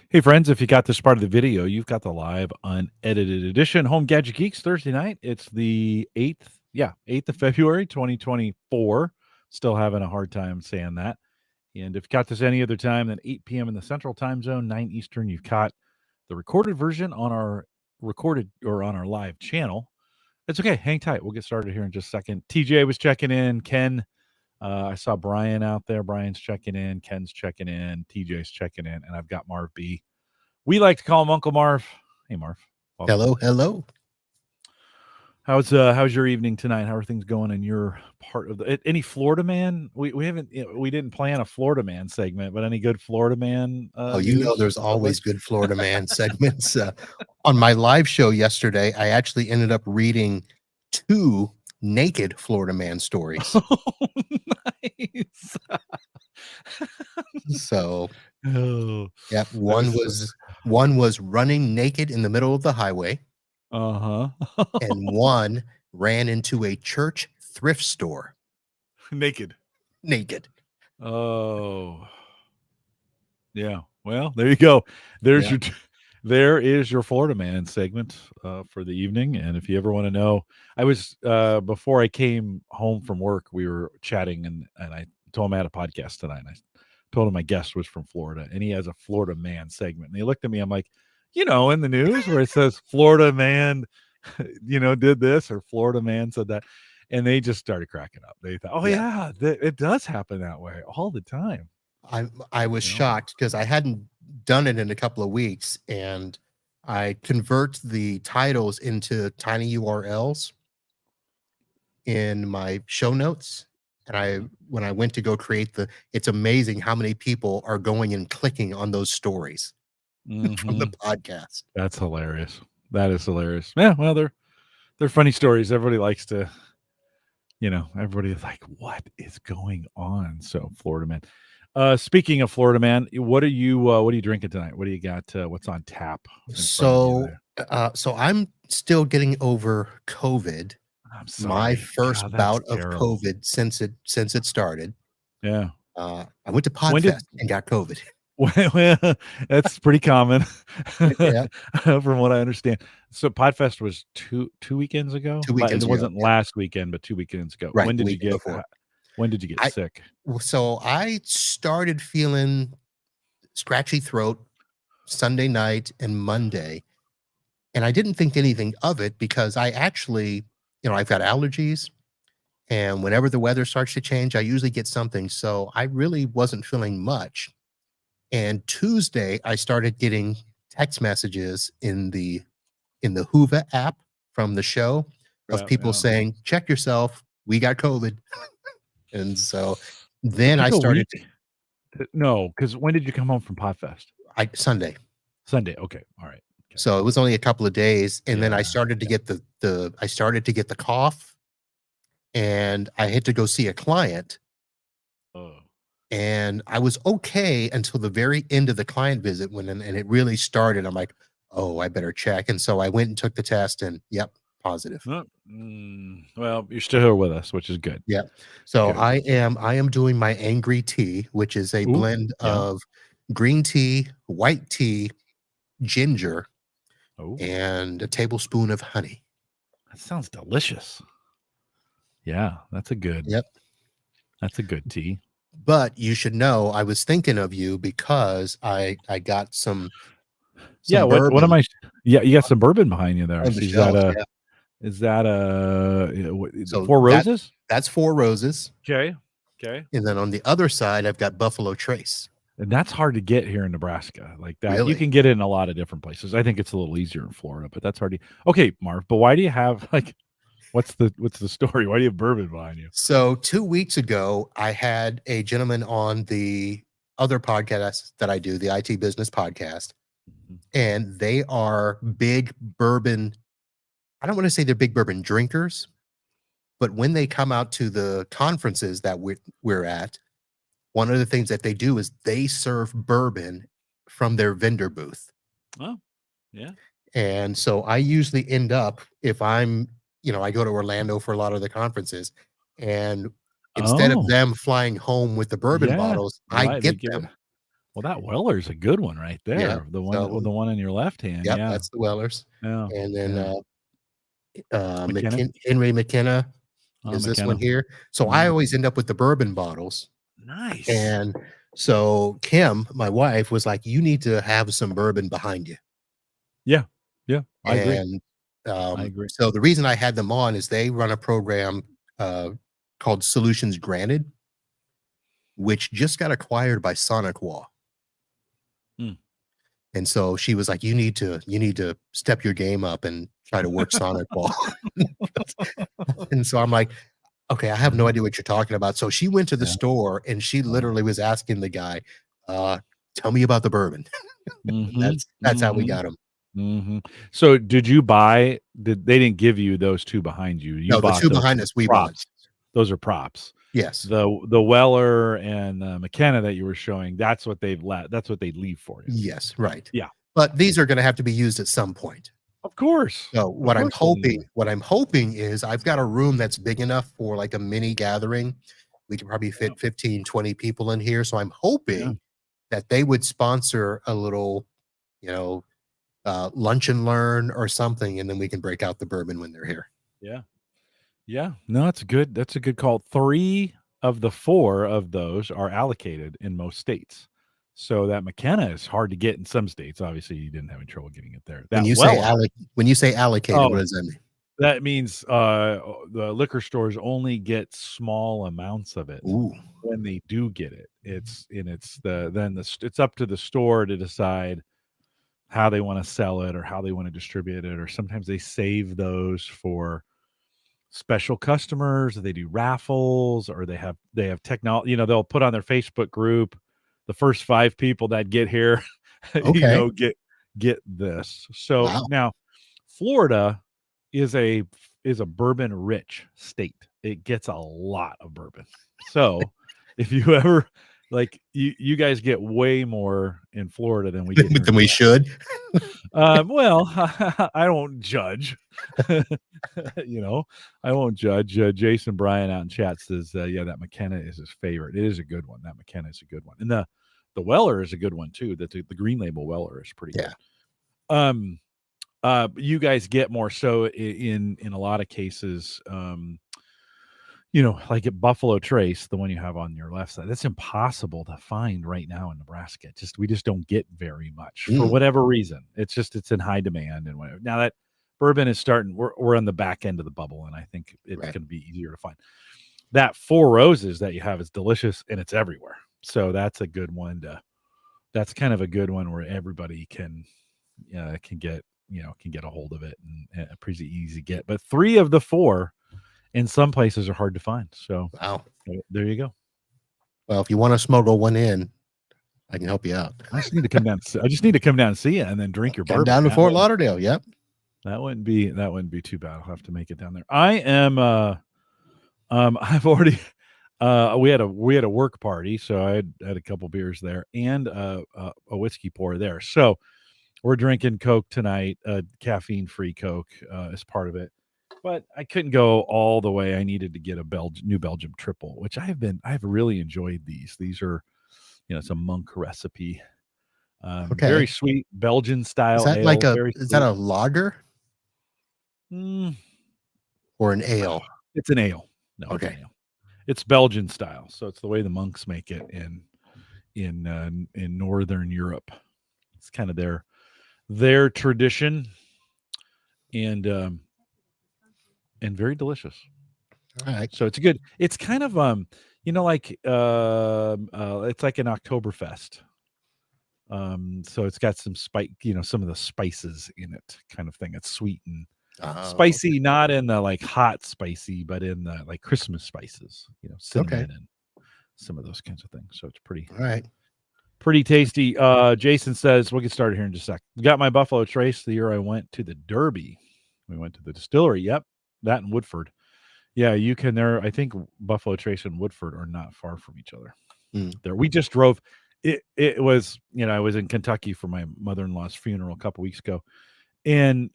Hey, friends, if you got this part of the video, you've got the live unedited edition Home Gadget Geeks Thursday night. It's the 8th, 8th of February, 2024. Still having a hard time saying that. And if you got this any other time than 8 p.m. in the Central Time Zone, 9 Eastern, you've got the recorded version on our live channel. It's okay. Hang tight. We'll get started here in just a second. TJ was checking in. Ken, I saw Brian out there. Brian's checking in. Ken's checking in. TJ's checking in. And I've got Marv Bee. We like to call him Uncle Marv. Hey, Marv. Welcome. Hello. How's your evening tonight? How are things going in your part of the? Any Florida man? We haven't. We didn't plan a Florida man segment, but any good Florida man? There's always good Florida man segments. On my live show yesterday, I actually ended up reading 2 naked Florida man stories. Oh, nice. So, yeah, one was running naked in the middle of the highway. And one ran into a church thrift store. Naked. Oh. Yeah. Well, there you go. There is your Florida man segment for the evening. And if you ever want to know, I was before I came home from work, we were chatting and I told him I had a podcast tonight. And I told him my guest was from Florida and he has a Florida man segment. And he looked at me, I'm like, in the news where it says Florida man, did this or Florida man said that. And they just started cracking up. They thought, it does happen that way all the time. I was shocked because I hadn't done it in a couple of weeks, and I convert the titles into tiny URLs in my show notes. And when I went to go create it's amazing how many people are going and clicking on those stories from the podcast. That's hilarious. That is hilarious. Yeah, well, they're funny stories. Everybody likes to, everybody's like, what is going on? So Florida man. Speaking of Florida man, what are you drinking tonight? What do you got? What's on tap? So I'm still getting over COVID. I'm sorry. My first bout of COVID since it started. Yeah. I went to Podfest and got COVID. Well, that's pretty common, from what I understand. So Podfest was two weekends ago. 2 weekends ago. It wasn't last weekend, but 2 weekends ago. Right. When did you get sick? So I started feeling scratchy throat Sunday night and Monday, and I didn't think anything of it because I actually, I've got allergies, and whenever the weather starts to change, I usually get something. So I really wasn't feeling much. And Tuesday, I started getting text messages in the Hoover app from the show of people saying, check yourself, we got COVID. And so then I started. No, because when did you come home from Podfest? Sunday. Okay. All right. Okay. So it was only a couple of days. And then I started to get the cough, and I had to go see a client. And I was okay until the very end of the client visit and it really started. I'm like, oh, I better check. And so I went and took the test and yep, positive. Well, you're still here with us, which is good. Yeah. So good. I am doing my angry tea, which is a blend of green tea, white tea, ginger, and a tablespoon of honey. That sounds delicious. Yeah, that's a good tea. But you should know I was thinking of you because I got some bourbon. What am I? Yeah, you got some bourbon behind you there. Is that Four Roses? That's Four Roses. Okay. And then on the other side, I've got Buffalo Trace. And that's hard to get here in Nebraska. Like that, really? You can get it in a lot of different places. I think it's a little easier in Florida, but that's hard. Okay, Marv. But why do you have what's the story? Why do you have bourbon behind you? So 2 weeks ago, I had a gentleman on the other podcast that I do, the IT Business Podcast, and they are big bourbon. I don't want to say they're big bourbon drinkers, but when they come out to the conferences that we're at, one of the things that they do is they serve bourbon from their vendor booth. Oh, yeah. And so I usually end up, if I'm, I go to Orlando for a lot of the conferences, and instead of them flying home with the bourbon bottles, I get them. Well, that Weller's a good one right Yeah. there. The So one in your left hand. yep, Yeah. that's the Wellers. Yeah. And then Yeah. McKenna. Henry McKenna Oh, is this one McKenna. here. So I Mm, always end up with the bourbon bottles. nice. And so Kim, my wife, was like, "You need to have some bourbon behind you." Yeah. Yeah. I agree. And I agree. so the reason I had them on is they run a program uh, called Solutions Granted, which just got acquired by Sonic Wall. Mm. And so she was like, you need to step your game up and try to work Sonic Wall." And so I'm like, okay, I have no idea what you're talking about. So she went to the Yeah. store and she Uh-huh. literally was asking the guy, tell me about the bourbon. And Mhm. that's how we Mhm. got him. Mhm. So did you buy they didn't give you those 2 behind you. You No, the bought two those behind as us, we bought. props. Those are props. Yes. The Weller and McKenna that you were showing, that's what that's what they leave for you. Yes, right. Yeah. But these are going to have to be used at some point. Of course. So Of course they'll need it. what I'm hoping is I've got a room that's big enough for like a mini gathering. We can probably Yeah. fit 15, 20 people in here. So I'm Yeah. hoping that they would sponsor a little, you know, lunch and learn or something, and then we can break out the bourbon when they're here. Yeah. Yeah. No, that's a good call. 3 of the 4 of those are allocated in most states. So that McKenna is hard to get in some states. Obviously, you didn't have any trouble getting it there. That Weller, When you say allocated, what oh, does that mean? that means, the liquor stores only get small amounts of it Ooh, when they do get it. It's up to the store to decide how they wanna sell it or how they wanna distribute it, or sometimes they save those for special customers, they do raffles, or they have technology. They'll put on their Facebook group, the first 5 people that get here, okay. get this. So, Wow. now Florida is a bourbon rich state. It gets a lot of bourbon. So, if you ever you guys get way more in Florida than we get here in Than the we West. should. Well, I don't judge. You know, I won't judge. Jason Bryan out in chat says, yeah, that McKenna is his favorite. It is a good one. That McKenna is a good one. And the Weller is a good one too. The green label Weller is pretty Yeah. good. You guys get more so in a lot of cases, like at Buffalo Trace, the one you have on your left side, that's impossible to find right now in Nebraska. We just don't get very much for Mm, whatever reason. It's in high demand and whatever. Now that bourbon is starting, we're on the back end of the bubble, and I think it's right. going to be easier to find. That Four Roses that you have is delicious and it's everywhere. So that's a good one that's kind of a good one where everybody can get a hold of it and a pretty easy get. But 3 of the 4 in some places are hard to find. So Wow. there you go. Well, if you want to smuggle one in, I can help you out. I just need to come down. I just need to come down and see you, and then drink your Come bourbon. down to Fort Lauderdale. Yep. That wouldn't be too bad. I'll have to make it down there. I am. I've already. We had a work party, so I had a couple beers there and a whiskey pour there. So we're drinking Coke tonight, caffeine free Coke as part of it. But I couldn't go all the way. I needed to get a New Belgium triple, which I've really enjoyed these. These are, it's a monk recipe. Very Okay. sweet Belgian style ale, very Is that sweet. a lager Mm, or an ale? it's an ale. No, it's an Okay. ale. It's Belgian style, so it's the way the monks make it in Northern Europe. It's kind of their tradition, and very delicious. All right. So it's good. It's kind of it's like an Oktoberfest. So it's got some some of the spices in it, kind of thing. It's sweet and Oh, spicy, not in the like hot spicy, but in the like Christmas spices, okay. cinnamon and some of those kinds of things. So it's All right. pretty tasty. Jason says we'll get started here in just a sec. Got my Buffalo Trace the year I went to the Derby. We went to the distillery. Yep, that in Woodford. Yeah, you can there. I think Buffalo Trace and Woodford are not far from each other. Mm. There, we just drove. It was, I was in Kentucky for my mother-in-law's funeral a couple weeks ago, and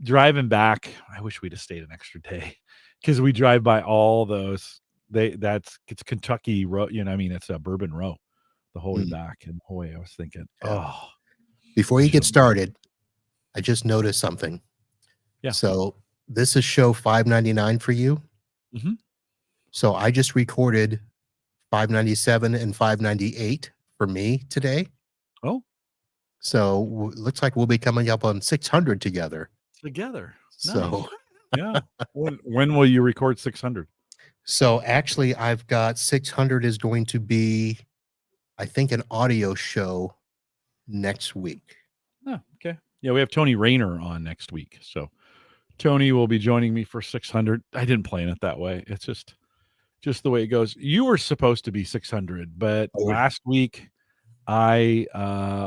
driving back, I wish we'd have stayed an extra day because we drive by all those. It's Kentucky Row. I mean, it's a Bourbon Row, the whole way Mm. back. And boy, I was thinking, Yeah. oh, Before I you should get have. started, I just noticed something. Yeah. So this is show 599 for you. Mhm. So I just recorded 597 and 598 for me today. Oh, So looks like we'll be coming up on 600 together. together. Nice. So Yeah. When will you record 600? so actually I've got 600 is going to be, I think, an audio show next week. Oh, okay. Yeah, we have Tony Rayner on next week. So Tony will be joining me for 600. I didn't plan it that way. It's just the way it goes. You were supposed to be 600, but Oh, last week I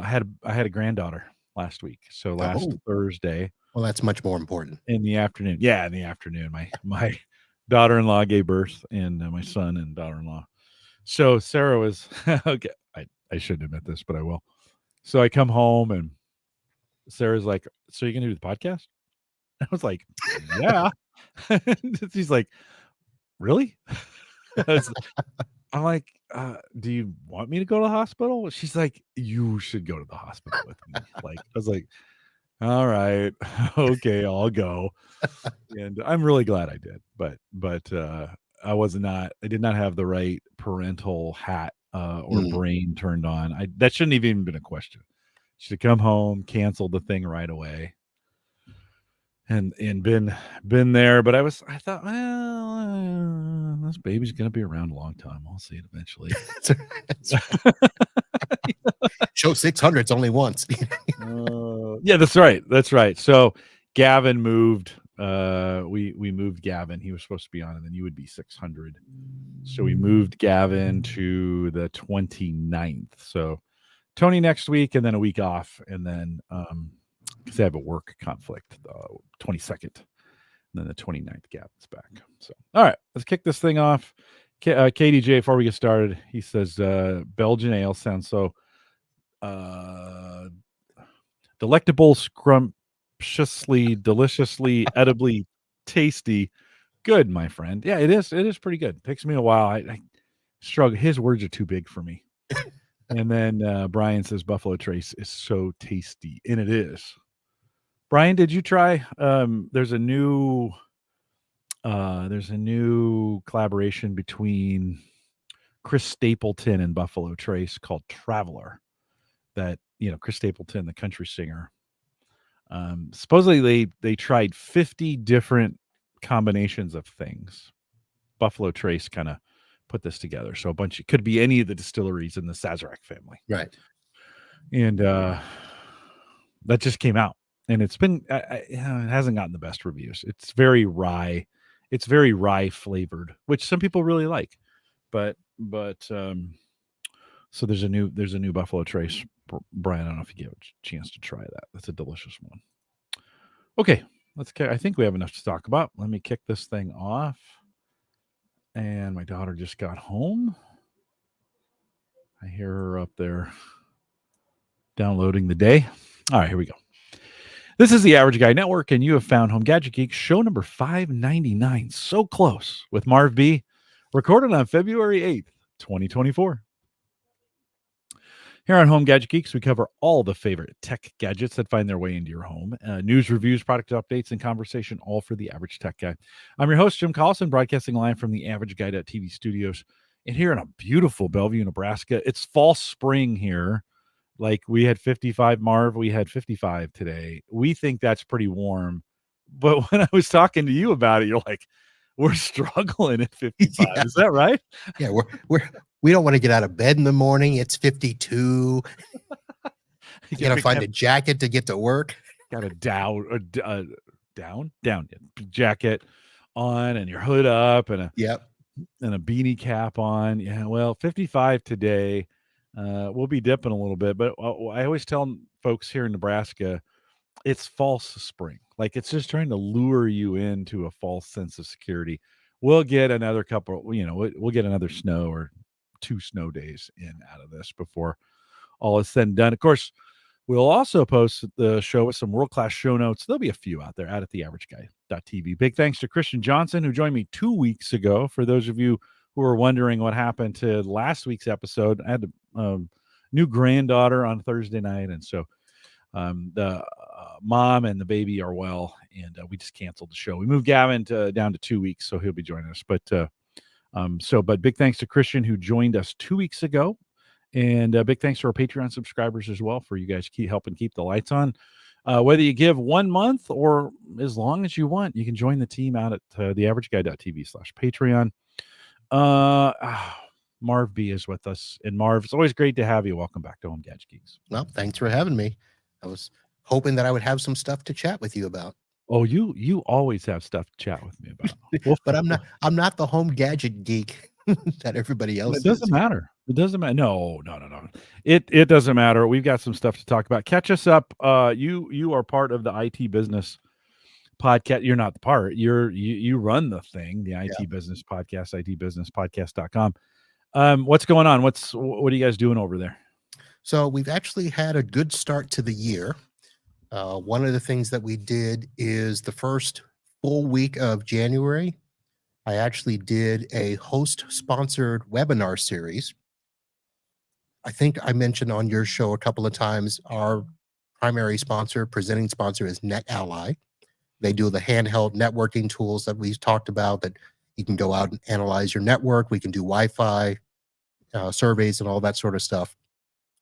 had a granddaughter last week. So last oh, Thursday well, that's much more important. in the afternoon. Yeah, in the afternoon, my daughter-in-law gave birth, and my son and daughter-in-law. So Sarah was okay. I shouldn't admit this, but I will. So I come home and Sarah's like, "So you gonna do the podcast?" I was like, "Yeah." She's like, "Really?" I was, I'm like, "Do you want me to go to the hospital?" She's like, "You should go to the hospital with me." Like, I was like, "All right, okay, I'll go." And I'm really glad I did, but I did not have the right parental hat or Mm. brain turned on. That shouldn't have even been a question. Should have come home, canceled the thing right away, and been there. But I thought, well, this baby's gonna be around a long time. I'll see it eventually. That's right. Show 600 's only once. Yeah, that's right. That's right. So Gavin moved. We moved Gavin. He was supposed to be on, and then you would be 600. So we moved Gavin to the 29th. So Tony next week, and then a week off, and then because I have a work conflict, 22nd, and then the 29th, Gavin's back. So all right, let's kick this thing off. KDJ, before we get started, he says Belgian ale sounds so uh delectable, scrumptiously, deliciously, edibly tasty. Good, my friend. Yeah, it is. It is pretty good. Takes me a while. I struggle. His words are too big for me. And then Brian says Buffalo Trace is so tasty, and it is. Brian, did you try? There's a new collaboration between Chris Stapleton and Buffalo Trace called Traveler. That Chris Stapleton, the country singer. Supposedly they tried 50 different combinations of things. Buffalo Trace kind of put this together. So it could be any of the distilleries in the Sazerac family. Right. And that just came out. And it's been, it hasn't gotten the best reviews. It's very rye. It's very rye flavored, which some people really like. But so there's a new Buffalo Trace. Brian, I don't know if you get a chance to try that. That's a delicious one. Okay, I think we have enough to talk about. Let me kick this thing off. And my daughter just got home. I hear her up there downloading the day. All right, here we go. This is the Average Guy Network, and you have found Home Gadget Geeks, show number 599. So close, with Marv Bee, recorded on February 8th, 2024. Here on Home Gadget Geeks, we cover all the favorite tech gadgets that find their way into your home. News, reviews, product updates, and conversation, all for the average tech guy. I'm your host, Jim Collison, broadcasting live from the Average Guy.tv studios. And here in a beautiful Bellevue, Nebraska, it's fall spring here. Like we had 55, Marv, we had 55 today. We think that's pretty warm. But when I was talking to you about it, you're like, we're struggling at 55. Yeah. Is that right? Yeah, we don't want to get out of bed in the morning. It's 52. You got to find a jacket to get to work. Got a down jacket on and your hood up and a beanie cap on. Yeah, well, 55 today. We'll be dipping a little bit, but I always tell folks here in Nebraska, it's false spring. Like it's just trying to lure you into a false sense of security. We'll get another couple, we'll get another snow or 2 snow days in out of this before all is said and done. Of course, we'll also post the show with some world-class show notes. There'll be a few out there out at theaverageguy.tv. Big thanks to Christian Johnson, who joined me 2 weeks ago. For those of you who are wondering what happened to last week's episode, I had to new granddaughter on Thursday night, and so the mom and the baby are well, and we just canceled the show. We moved Gavin down to 2 weeks, so he'll be joining us. But big thanks to Christian, who joined us 2 weeks ago, and big thanks to our Patreon subscribers as well for you guys helping keep the lights on. Whether you give 1 month or as long as you want, you can join the team out at theaverageguy.tv/Patreon. Marv Bee is with us, and Marv, it's always great to have you. Welcome back to Home Gadget Geeks. Well, thanks for having me. I was hoping that I would have some stuff to chat with you about. Oh, you always have stuff to chat with me about. But I'm not the home gadget geek that everybody else is. It doesn't matter. It doesn't matter. No. It doesn't matter. We've got some stuff to talk about. Catch us up. You are part of the IT business podcast. You're not the part. You run the thing, the IT business podcast, itbusinesspodcast.com. What's going on? What are you guys doing over there? So we've actually had a good start to the year. One of the things that we did is the first full week of January, I actually did a host-sponsored webinar series. I think I mentioned on your show a couple of times, our primary sponsor, presenting sponsor is NetAlly. They do the handheld networking tools that we've talked about, that you can go out and analyze your network. We can do Wi-Fi surveys and all that sort of stuff.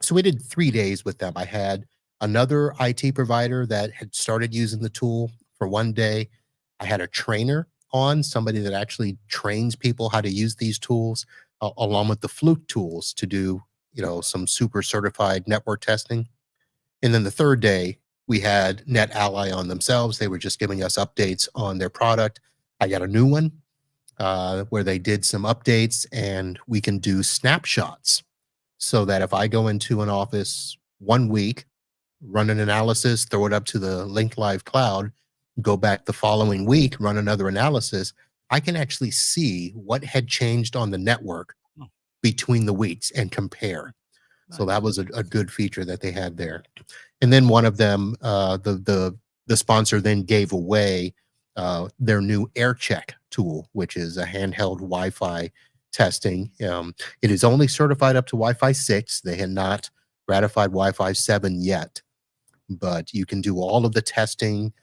So we did 3 days with them. I had another IT provider that had started using the tool for 1 day. I had a trainer on, somebody that actually trains people how to use these tools, along with the Fluke tools to do, some super certified network testing. And then the third day, we had NetAlly on themselves. They were just giving us updates on their product. I got a new one where they did some updates, and we can do snapshots. So that if I go into an office 1 week, run an analysis, throw it up to the Link Live cloud, go back the following week, run another analysis, I can actually see what had changed on the network between the weeks and compare. Nice. So that was a good feature that they had there. And then one of them, the sponsor then gave away their new AirCheck tool, which is a handheld Wi-Fi testing. It is only certified up to Wi-Fi 6. They had not ratified Wi-Fi 7 yet, but you can do all of the testing,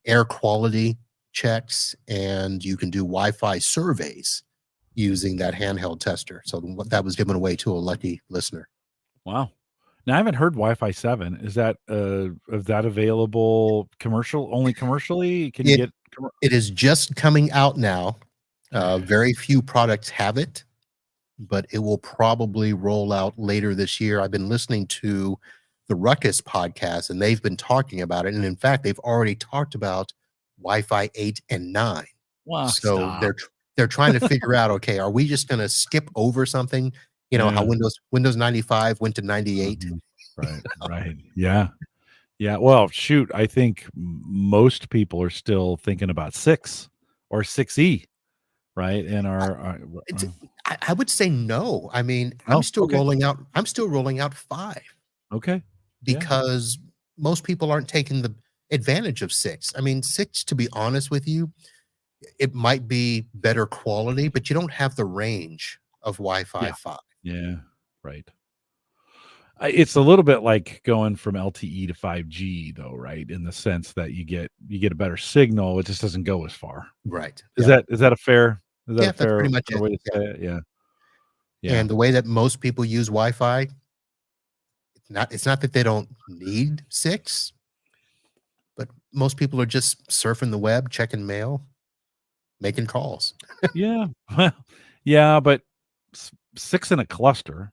air quality checks, and you can do Wi-Fi surveys using that handheld tester. So that was given away to a lucky listener. Wow. Now, I haven't heard Wi-Fi 7. Is that available commercially? Can you get? It is just coming out now. Very few products have it, but it will probably roll out later this year. I've been listening to the Ruckus podcast, and they've been talking about it. And in fact, they've already talked about Wi-Fi 8 and 9. Wow, so they're trying to figure out, okay, are we just going to skip over something? How Windows 95 went to 98. Mm-hmm. Right. Yeah. Well, shoot, I think most people are still thinking about 6 or 6E. Right. And I would say no. I mean, I'm still rolling out 5. Okay. Because most people aren't taking the advantage of 6. I mean, 6, to be honest with you, it might be better quality, but you don't have the range of Wi-Fi 5. Yeah. Right. It's a little bit like going from LTE to 5G, though, right? In the sense that you get a better signal. It just doesn't go as far. Right. Is that a fair? That's pretty much way to say it? Yeah. And the way that most people use Wi-Fi, it's not that they don't need 6, but most people are just surfing the web, checking mail, making calls. Yeah. Yeah, but 6 in a cluster,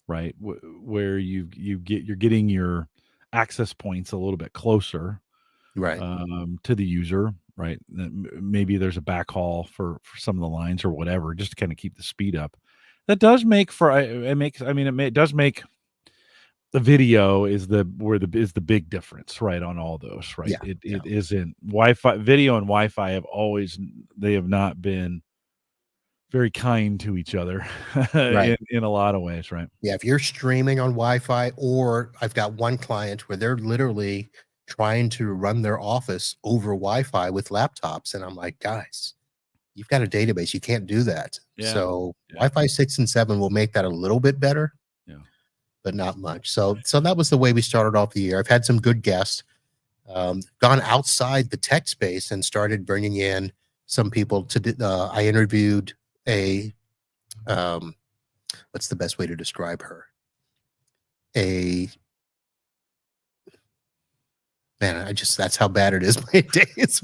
right? Where you're getting your access points a little bit closer, right, to the user, right? Maybe there's a backhaul for some of the lines or whatever, just to kind of keep the speed up. That does make it does make the video is the big difference, right? On all those, right? It isn't Wi-Fi. Video and Wi-Fi have not been very kind to each other right. in a lot of ways, right? Yeah, if you're streaming on Wi-Fi, or I've got one client where they're literally trying to run their office over Wi-Fi with laptops, and I'm like, guys, you've got a database, you can't do that. So Wi-Fi 6 and 7 will make that a little bit better. but not much. So that was the way we started off the year. I've had some good guests, gone outside the tech space and started bringing in some people I interviewed a, what's the best way to describe her? That's how bad it is. My day is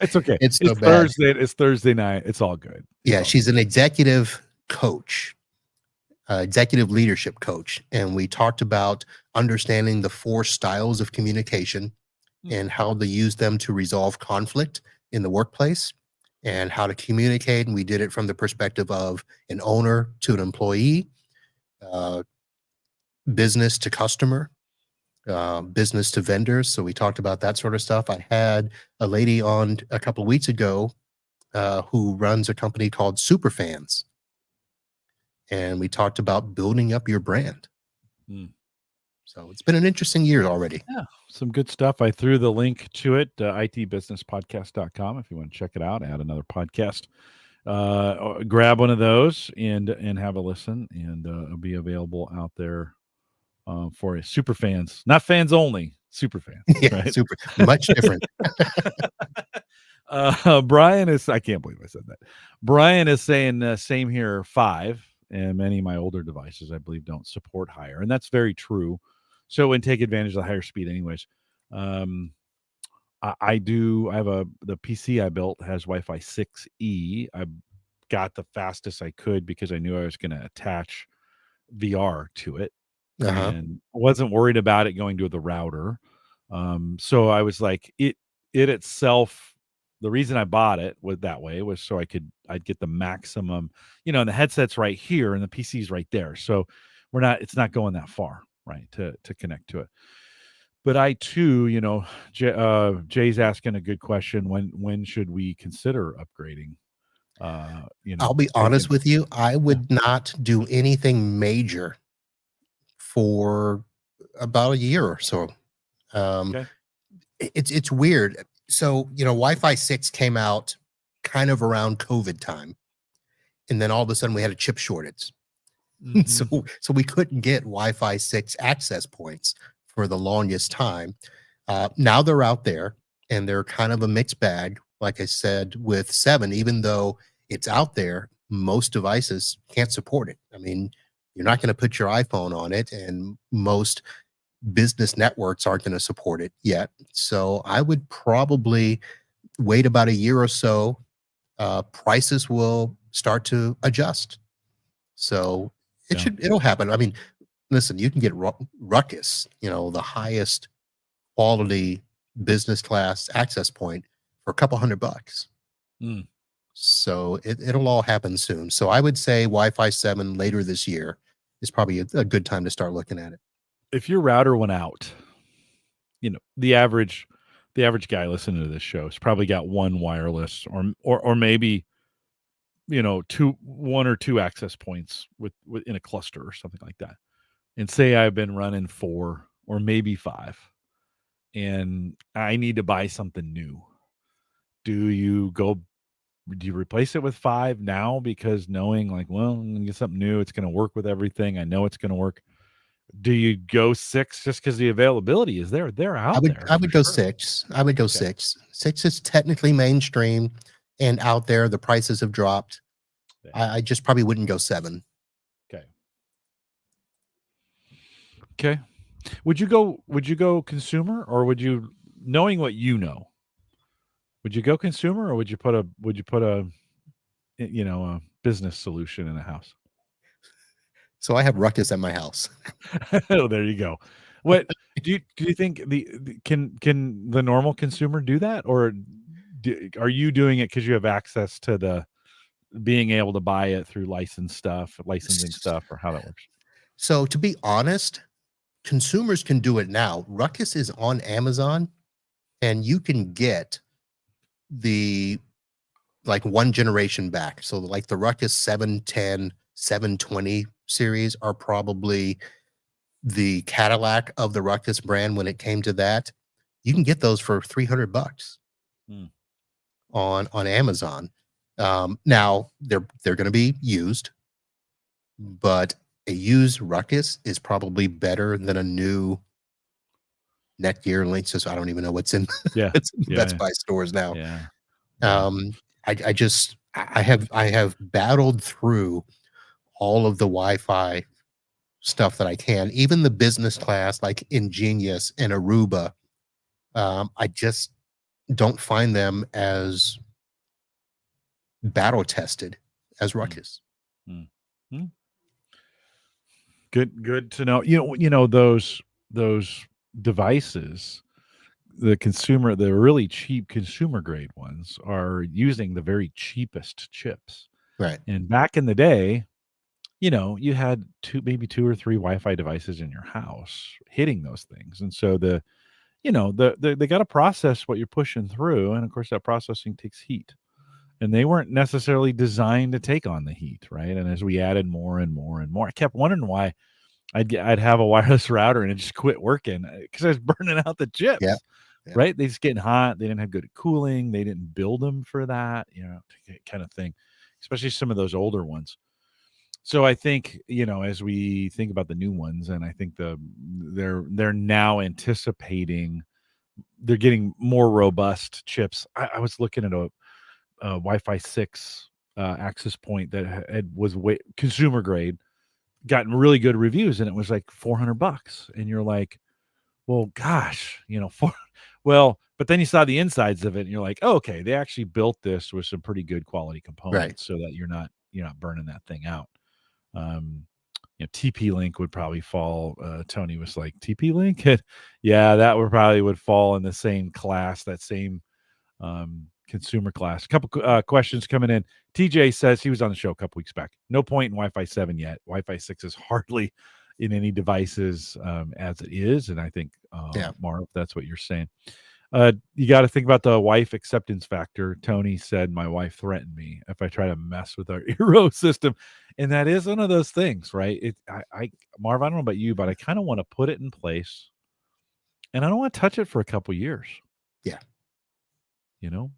It's okay. it's so It's bad. Thursday. It's Thursday night. It's all good. Yeah, she's an executive coach, executive leadership coach. And we talked about understanding the 4 styles of communication and how to use them to resolve conflict in the workplace and how to communicate. And we did it from the perspective of an owner to an employee, business to customer, business to vendors. So we talked about that sort of stuff. I had a lady on a couple of weeks ago who runs a company called Superfans. And we talked about building up your brand. So it's been an interesting year already. Yeah, some good stuff. I threw the link to it, itbusinesspodcast.com. If you want to check it out, add another podcast. Grab one of those and have a listen, and it'll be available out there for super fans, not fans only, super fans. Yeah, right? super, much different. Brian is, I can't believe I said that. Brian is saying same here, 5, and many of my older devices, I believe, don't support higher, and that's very true. So, and take advantage of the higher speed, anyways. I have the PC I built has Wi-Fi 6E. I got the fastest I could because I knew I was going to attach VR to it, and I wasn't worried about it going to the router. So I was like, it itself. The reason I bought it was that way was so I'd get the maximum, and the headset's right here and the PC's right there. So it's not going that far, right, to connect to it. But I too, Jay's asking a good question. When should we consider upgrading? I'll be honest with you. I would not do anything major for about a year or so. It's weird. So, Wi-Fi 6 came out kind of around COVID time. And then all of a sudden we had a chip shortage. So we couldn't get Wi-Fi 6 access points for the longest time. Now they're out there and they're kind of a mixed bag. Like I said, with 7, even though it's out there, most devices can't support it. I mean, you're not going to put your iPhone on it, and most business networks aren't going to support it yet. So I would probably wait about a year or so. Prices will start to adjust. So it'll happen. I mean, listen, you can get Ruckus, the highest quality business class access point for a couple $100. So it'll all happen soon. So I would say Wi-Fi 7 later this year is probably a good time to start looking at it. If your router went out, the average guy listening to this show has probably got one wireless or maybe 1 or 2 access points with in a cluster or something like that. And say I've been running 4 or maybe 5 and I need to buy something new. Do you replace it with 5 now because knowing like, well, I'm going to get something new, it's going to work with everything, I know it's going to work? Do you go 6 just because the availability is there? They're out there. I would go 6. I would go 6. 6 is technically mainstream and out there. The prices have dropped. I just probably wouldn't go 7. Okay. Would you go consumer, or would you, knowing what you know, would you go consumer, or would you put a a business solution in a house? So I have Ruckus at my house. Oh, there you go. What do you think can the normal consumer do that, or are you doing it because you have access to the being able to buy it through licensing stuff, or how that works? So to be honest, consumers can do it now. Ruckus is on Amazon, and you can get the one generation back. So like the Ruckus 710, 720 series are probably the Cadillac of the Ruckus brand when it came to that. You can get those for $300 on Amazon. Now they're going to be used, but a used Ruckus is probably better than a new Netgear Linksys. I don't even know what's in Yeah. it's in the Best Yeah. Buy stores now. Yeah. Yeah. Um, I have battled through all of the Wi-Fi stuff that I can, even the business class like Ingenious and Aruba. I just don't find them as battle tested as Mm, Ruckus. mm, mm. Good to know. Those devices, the really cheap consumer grade ones are using the very cheapest chips. Right. And back in the day, you had maybe two or three Wi-Fi devices in your house hitting those things. And so they got to process what you're pushing through. And of course, that processing takes heat. And they weren't necessarily designed to take on the heat, right? And as we added more and more and more, I kept wondering why I'd have a wireless router and it just quit working because I was burning out the Yeah. chips, Yeah. right? They just getting hot. They didn't have good cooling. They didn't build them for that, kind of thing, especially some of those older ones. So I think, as we think about the new ones, and I think they're now anticipating they're getting more robust chips. I was looking at a Wi-Fi 6 access point that was consumer grade, gotten really good reviews, and it was like $400, and you're like, well, gosh, but then you saw the insides of it, and you're like, oh, okay, they actually built this with some pretty good quality Right. components, so that you're not burning that thing out. Um, TP Link would probably fall. Tony was like, TP Link, yeah, that would fall in the same class, that same consumer class. A couple questions coming in. TJ says he was on the show a couple weeks back. No point in Wi-Fi 7 yet. Wi-Fi 6 is hardly in any devices as it is, and I think Yeah. Marv, that's what you're saying. You got to think about the wife acceptance factor. Tony said my wife threatened me if I try to mess with our Eero system, and that is one of those things, right? Marv, I don't know about you, but I kind of want to put it in place, and I don't want to touch it for a couple years. Yeah. You know,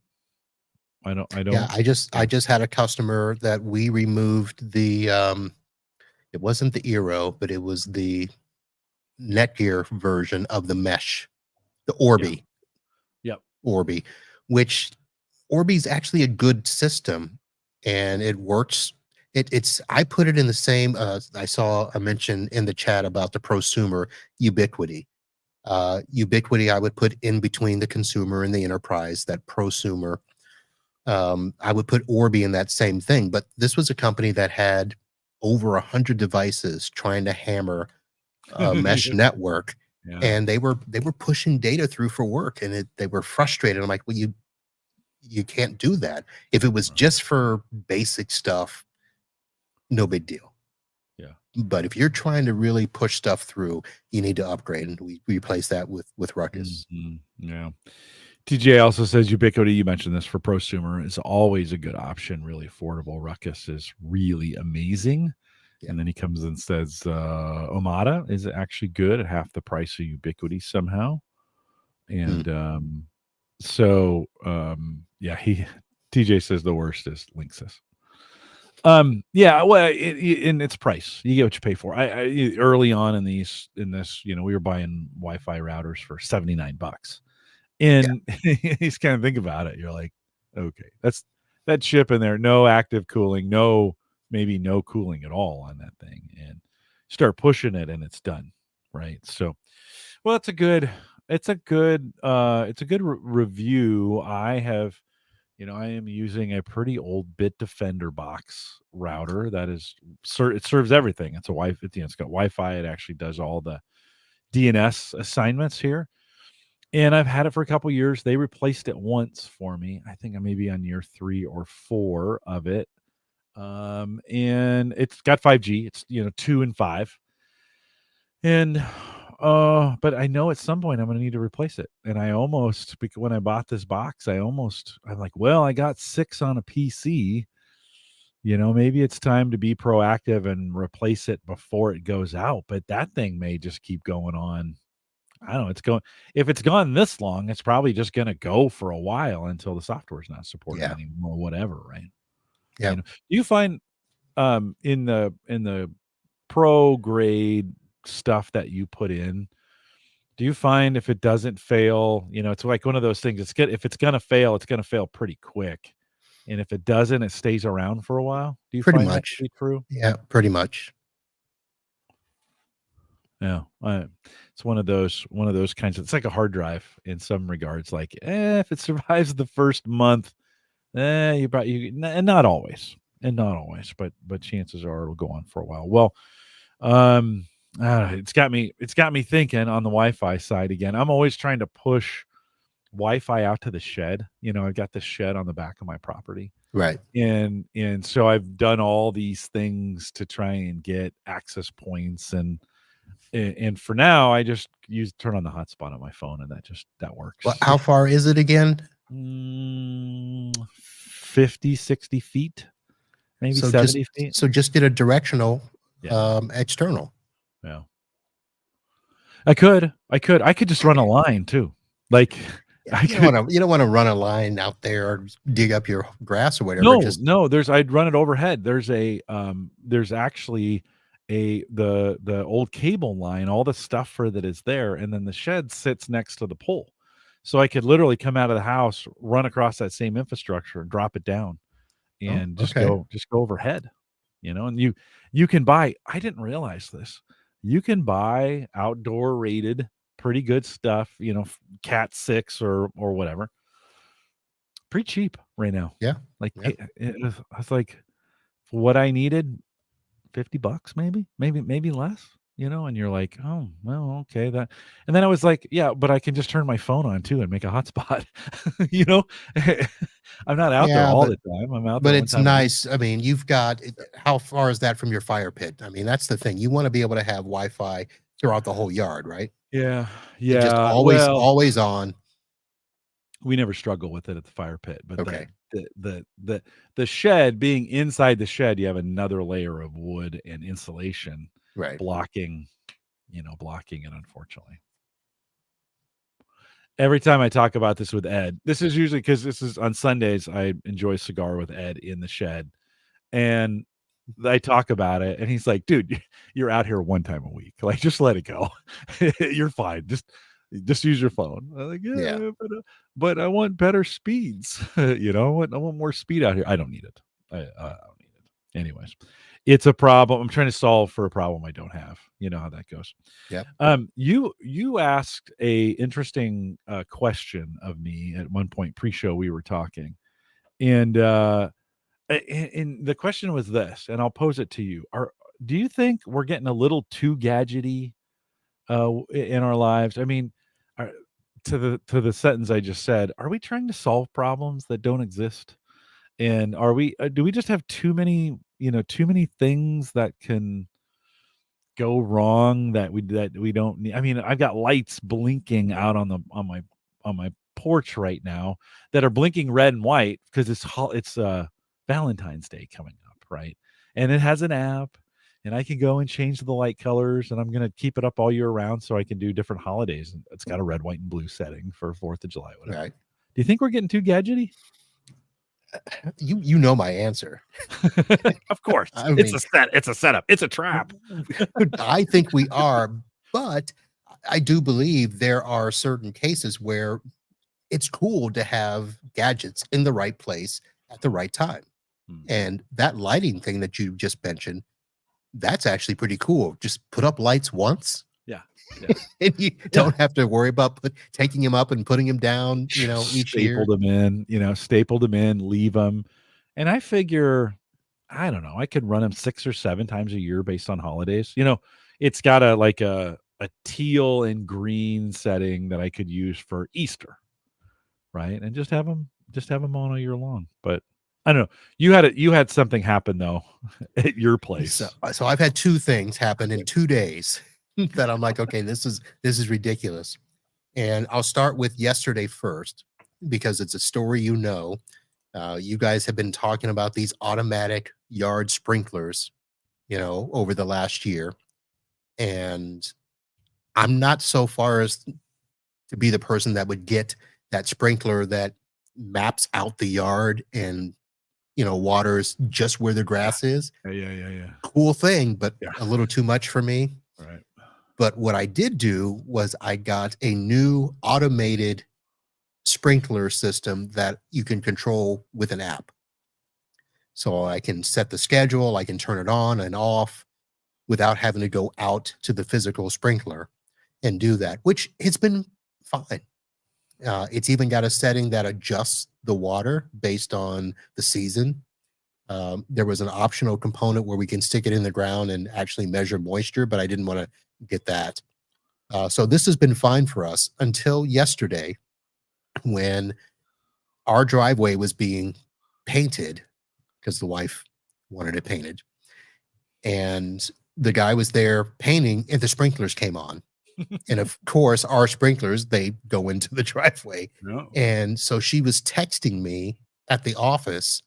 I don't. Yeah. I just Yeah. I just had a customer that we removed the it wasn't the Eero, but it was the Netgear version of the mesh, the Yeah. Orbi. Yep. Orbi, which Orbi's actually a good system and it works. It's I put it in the same I saw a mention in the chat about the prosumer Ubiquity. Ubiquity I would put in between the consumer and the enterprise, that prosumer. I would put Orbi in that same thing, but this was a company that had over 100 devices trying to hammer a mesh network, Yeah. and they were pushing data through for work, and they were frustrated. I'm like, well, you can't do that. If it was Right. just for basic stuff, no big deal. Yeah. But if you're trying to really push stuff through, you need to upgrade, and we replace that with Ruckus. Yeah. TJ also says Ubiquity, you mentioned this, for prosumer, is always a good option, really affordable. Ruckus is really amazing. Yeah. And then he comes and says Omada is actually good at half the price of Ubiquity somehow. And yeah, TJ says the worst is Linksys. Yeah, well, in its price, you get what you pay for. Early on in this, we were buying Wi-Fi routers for $79, Yeah. and he's kind of think about it. You're like, okay, that's that chip in there, no active cooling, maybe no cooling at all on that thing, and start pushing it, and it's done, right? So, well, it's a good review. I am using a pretty old Bitdefender box router that it serves everything. It's a Wi-Fi. It's got Wi-Fi. It actually does all the DNS assignments here, and I've had it for a couple years. They replaced it once for me. I think I may be on year 3 or 4 of it, and it's got 5G. It's 2 and 5, and but I know at some point I'm going to need to replace it. And I almost, because when I bought this box, I'm like, well, I got 6 on a PC. Maybe it's time to be proactive and replace it before it goes out. But that thing may just keep going on. I don't know. If it's gone this long, it's probably just going to go for a while until the software's not supported Yeah. anymore, or whatever, right? Yeah. Do you find in the pro grade stuff that you put in, do you find if it doesn't fail, it's like one of those things, it's good if it's gonna fail, it's gonna fail pretty quick. And if it doesn't, it stays around for a while. Do you Pretty find that to much. be true? Yeah, pretty much. Yeah, it's one of those kinds of, it's like a hard drive in some regards. Like, if it survives the first month, and not always, but chances are it'll go on for a while. Well, it's got me thinking on the Wi-Fi side again. I'm always trying to push Wi-Fi out to the shed. I've got the shed on the back of my property, Right. and so I've done all these things to try and get access points, and for now I just turn on the hotspot on my phone, and that Well, works. how far is it again? 50, 60 feet, maybe So 70 feet. just get a directional Yeah, external. yeah. I could just run a line too. Like, Yeah, I you could. don't want to run a line out there or dig up your grass or whatever. No, Just no, I'd run it overhead. There's actually the old cable line, all the stuff for that is there, and then the shed sits next to the pole. So I could literally come out of the house, run across that same infrastructure and drop it down oh, and okay. just go overhead. And you can buy, I didn't realize this. You can buy outdoor rated pretty good stuff, Cat 6 or whatever, pretty cheap right now. Yeah. Like, Yeah. I was like, for what I needed, $50 maybe less, and you're like, oh, well, okay, and then I was like, yeah, but I can just turn my phone on too and make a hotspot. you know, I'm not out there Yeah, all the time. I'm out but there one it's time a week. nice. I mean, you've got how far is that from your fire pit? I mean, that's the thing. You want to be able to have Wi-Fi throughout the whole yard, right? Yeah, It just yeah. Well, always on. we never struggle with it at the fire pit, but Okay. the shed, being inside the shed, you have another layer of wood and insulation Right. blocking, blocking it, unfortunately. Every time I talk about this with Ed, this is usually because this is on Sundays. I enjoy a cigar with Ed in the shed, and I talk about it, and he's like, "Dude, you're out here one time a week. Like, just let it go. You're fine. Just use your phone." I'm like, Yeah. "Yeah, but I want better speeds. I want more speed out here. I don't need it. I don't need it. Anyways, it's a problem. I'm trying to solve for a problem I don't have. You know how that goes." Yep. You asked a interesting question of me at one point pre-show. We were talking, and and the question was this, and I'll pose it to you: Do you think we're getting a little too gadgety in our lives? I mean, are, to the sentence I just said, are we trying to solve problems that don't exist? And are we? Do we just have too many things that can go wrong that we don't need? I mean, I've got lights blinking out on my porch right now that are blinking red and white because it's Valentine's Day coming up, right? And it has an app, and I can go and change the light colors, and I'm gonna keep it up all year round so I can do different holidays. And it's got a red, white, and blue setting for 4th of July, whatever. Right. Do you think we're getting too gadgety? You know my answer. Of course, I it's mean, a setup, it's a trap. I think we are, but I do believe there are certain cases where it's cool to have gadgets in the right place at the right time. Hmm. And that lighting thing that you just mentioned, that's actually pretty cool. Just put up lights once Yeah, yeah. and you don't have to worry about taking them up and putting them down, each year. Stapled them in, leave them. And I figure, I don't know, I could run them 6 or 7 times a year based on holidays. It's got a teal and green setting that I could use for Easter, right? And just have them on all year long. But I don't know. You had something happen though at your So, place. so I've had two things happen in 2 days that I'm like, okay, this is ridiculous. And I'll start with yesterday first because it's a story you guys have been talking about these automatic yard sprinklers, over the last year. And I'm not so far as to be the person that would get that sprinkler that maps out the yard and waters just where the grass is. Yeah. Cool thing, but Yeah. a little too much for me. Right. But what I did do was I got a new automated sprinkler system that you can control with an app. So I can set the schedule, I can turn it on and off without having to go out to the physical sprinkler and do that, which it's been fine. It's even got a setting that adjusts the water based on the season. There was an optional component where we can stick it in the ground and actually measure moisture, but I didn't want to get that. So this has been fine for us until yesterday when our driveway was being painted because the wife wanted it painted. And the guy was there painting and the sprinklers came on. And of course, our sprinklers, they go into the driveway. No. And so she was texting me at the office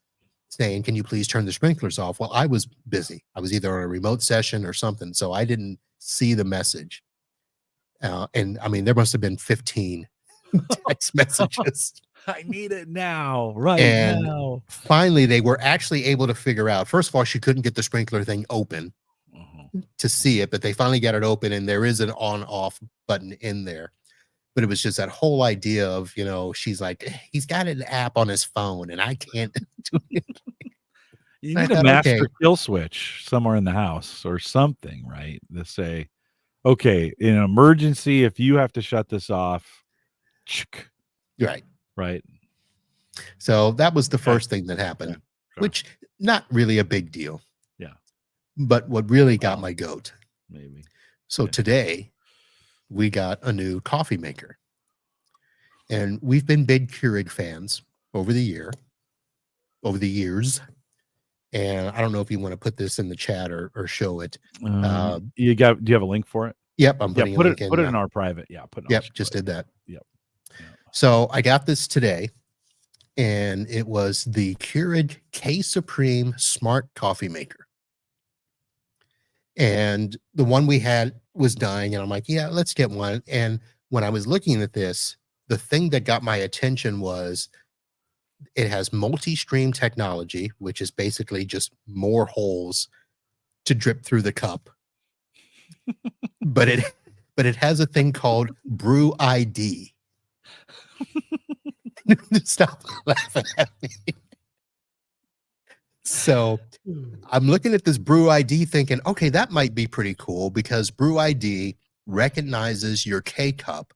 saying, can you please turn the sprinklers off? Well, I was busy. I was either on a remote session or something. So I didn't see the message. And I mean, there must have been 15 text messages. I need it now, right And now. finally, they were actually able to figure out, first of all, she couldn't get the sprinkler thing open to see it, but they finally got it open and there is an on-off button in there. But it was just that whole idea of, she's like, he's got an app on his phone and I can't do it. You I need a thought, master okay. kill switch somewhere in the house or something, right? To say, okay, in an emergency, if you have to shut this off, Right. right. So that was the first thing that happened, Sure. which not really a big deal. Yeah. But what really got my goat. Maybe. So today we got a new coffee maker. And we've been big Keurig fans over the years. And I don't know if you want to put this in the chat or show it. Do you have a link for it? Yep, I'm putting a link in. Put it in our private. Yeah, just did that. Yep. So I got this today, and it was the Keurig K Supreme Smart Coffee Maker. And the one we had was dying, and I'm like, yeah, let's get one. And when I was looking at this, the thing that got my attention was it has multi-stream technology, which is basically just more holes to drip through the cup. but it has a thing called Brew ID. Stop laughing at me. So I'm looking at this Brew ID thinking, okay, that might be pretty cool because Brew ID recognizes your K cup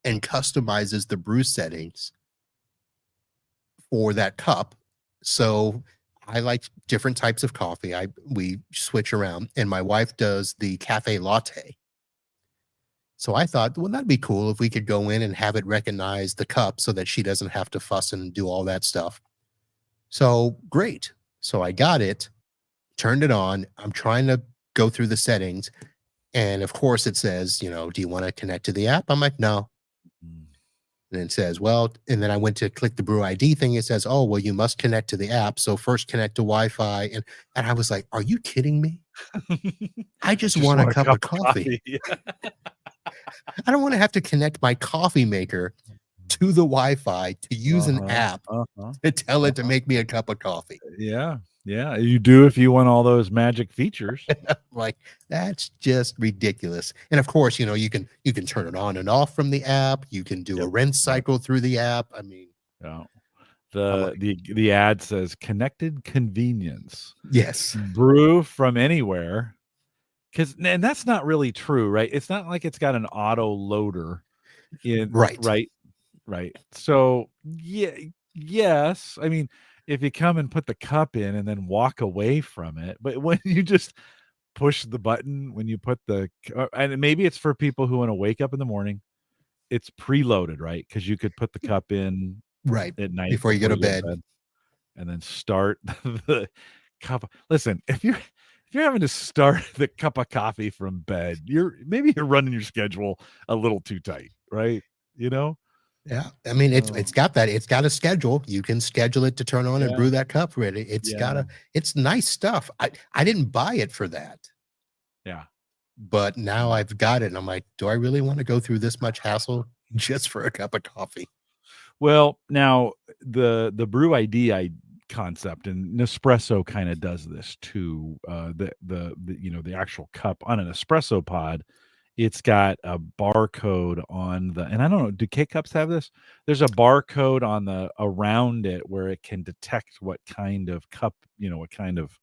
and customizes the brew settings for that cup. So I like different types of coffee. We switch around, and my wife does the cafe latte. So I thought, well, that'd be cool if we could go in and have it recognize the cup so that she doesn't have to fuss and do all that stuff. So great. So I got it, turned it on. I'm trying to go through the settings. And of course it says, do you want to connect to the app? I'm like, no. And it says, well, and then I went to click the Brew ID thing. It says, oh, well, you must connect to the app. So first connect to Wi-Fi. And I was like, are you kidding me? I just want a cup of coffee. I don't want to have to connect my coffee maker to the Wi-Fi to use an app to tell it to make me a cup of coffee. Yeah. You do if you want all those magic features. Like, that's just ridiculous. And of course, you can turn it on and off from the app. You can do a rinse cycle through the app. I mean, the ad says connected convenience. Yes. Brew from anywhere. And that's not really true, right? It's not like it's got an auto loader in right. So yes. I mean, if you come and put the cup in and then walk away from it, but when you just push the button, when you put and maybe it's for people who want to wake up in the morning, it's preloaded, right? Because you could put the cup in at night before you go to bed, and then start the cup. Listen, if you're having to start the cup of coffee from bed, you're running your schedule a little too tight, right? Yeah. I mean, it's got a schedule. You can schedule it to turn on and brew that cup ready. It's nice stuff. I didn't buy it for that. Yeah. But now I've got it. And I'm like, do I really want to go through this much hassle just for a cup of coffee? Well, now the Brew ID, concept, and Nespresso kind of does this too. The actual cup on an espresso pod, it's got a barcode on the, and I don't know, do K cups have this? There's a barcode on the around it where it can detect what kind of cup, what kind of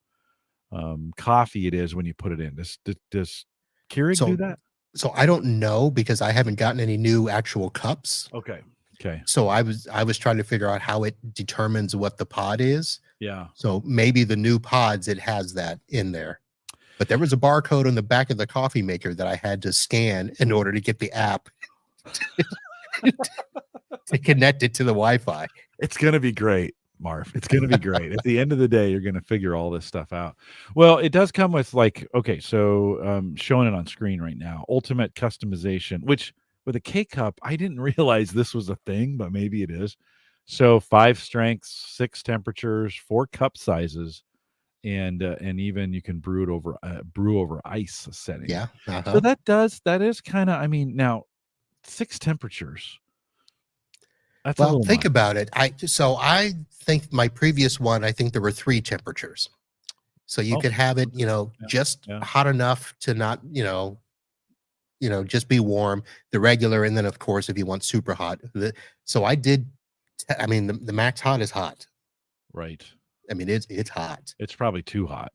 coffee it is when you put it in. Does Keurig do So that? so I don't know because I haven't gotten any new actual cups. Okay. Okay. So I was trying to figure out how it determines what the pod is. Yeah. So maybe the new pods, it has that in there. But there was a barcode on the back of the coffee maker that I had to scan in order to get the app to connect it to the Wi-Fi. It's gonna be great, Marv. It's gonna be great. At the end of the day, you're gonna figure all this stuff out. Well, it does come with okay, so showing it on screen right now, ultimate customization, which with a K cup, I didn't realize this was a thing, but maybe it is. So 5 strengths, 6 temperatures, 4 cup sizes, and even you can brew over ice setting. Yeah. So Uh-huh. that is kind of, I mean, now 6 temperatures. That's a Well, little think much. about it. I think my previous one, I think there were 3 temperatures. So you Oh, could have it, yeah, just yeah. hot enough to not, just be warm, the regular, and then of course if you want super hot. So I did I mean the max hot is hot. Right. I mean it's hot. It's probably too hot,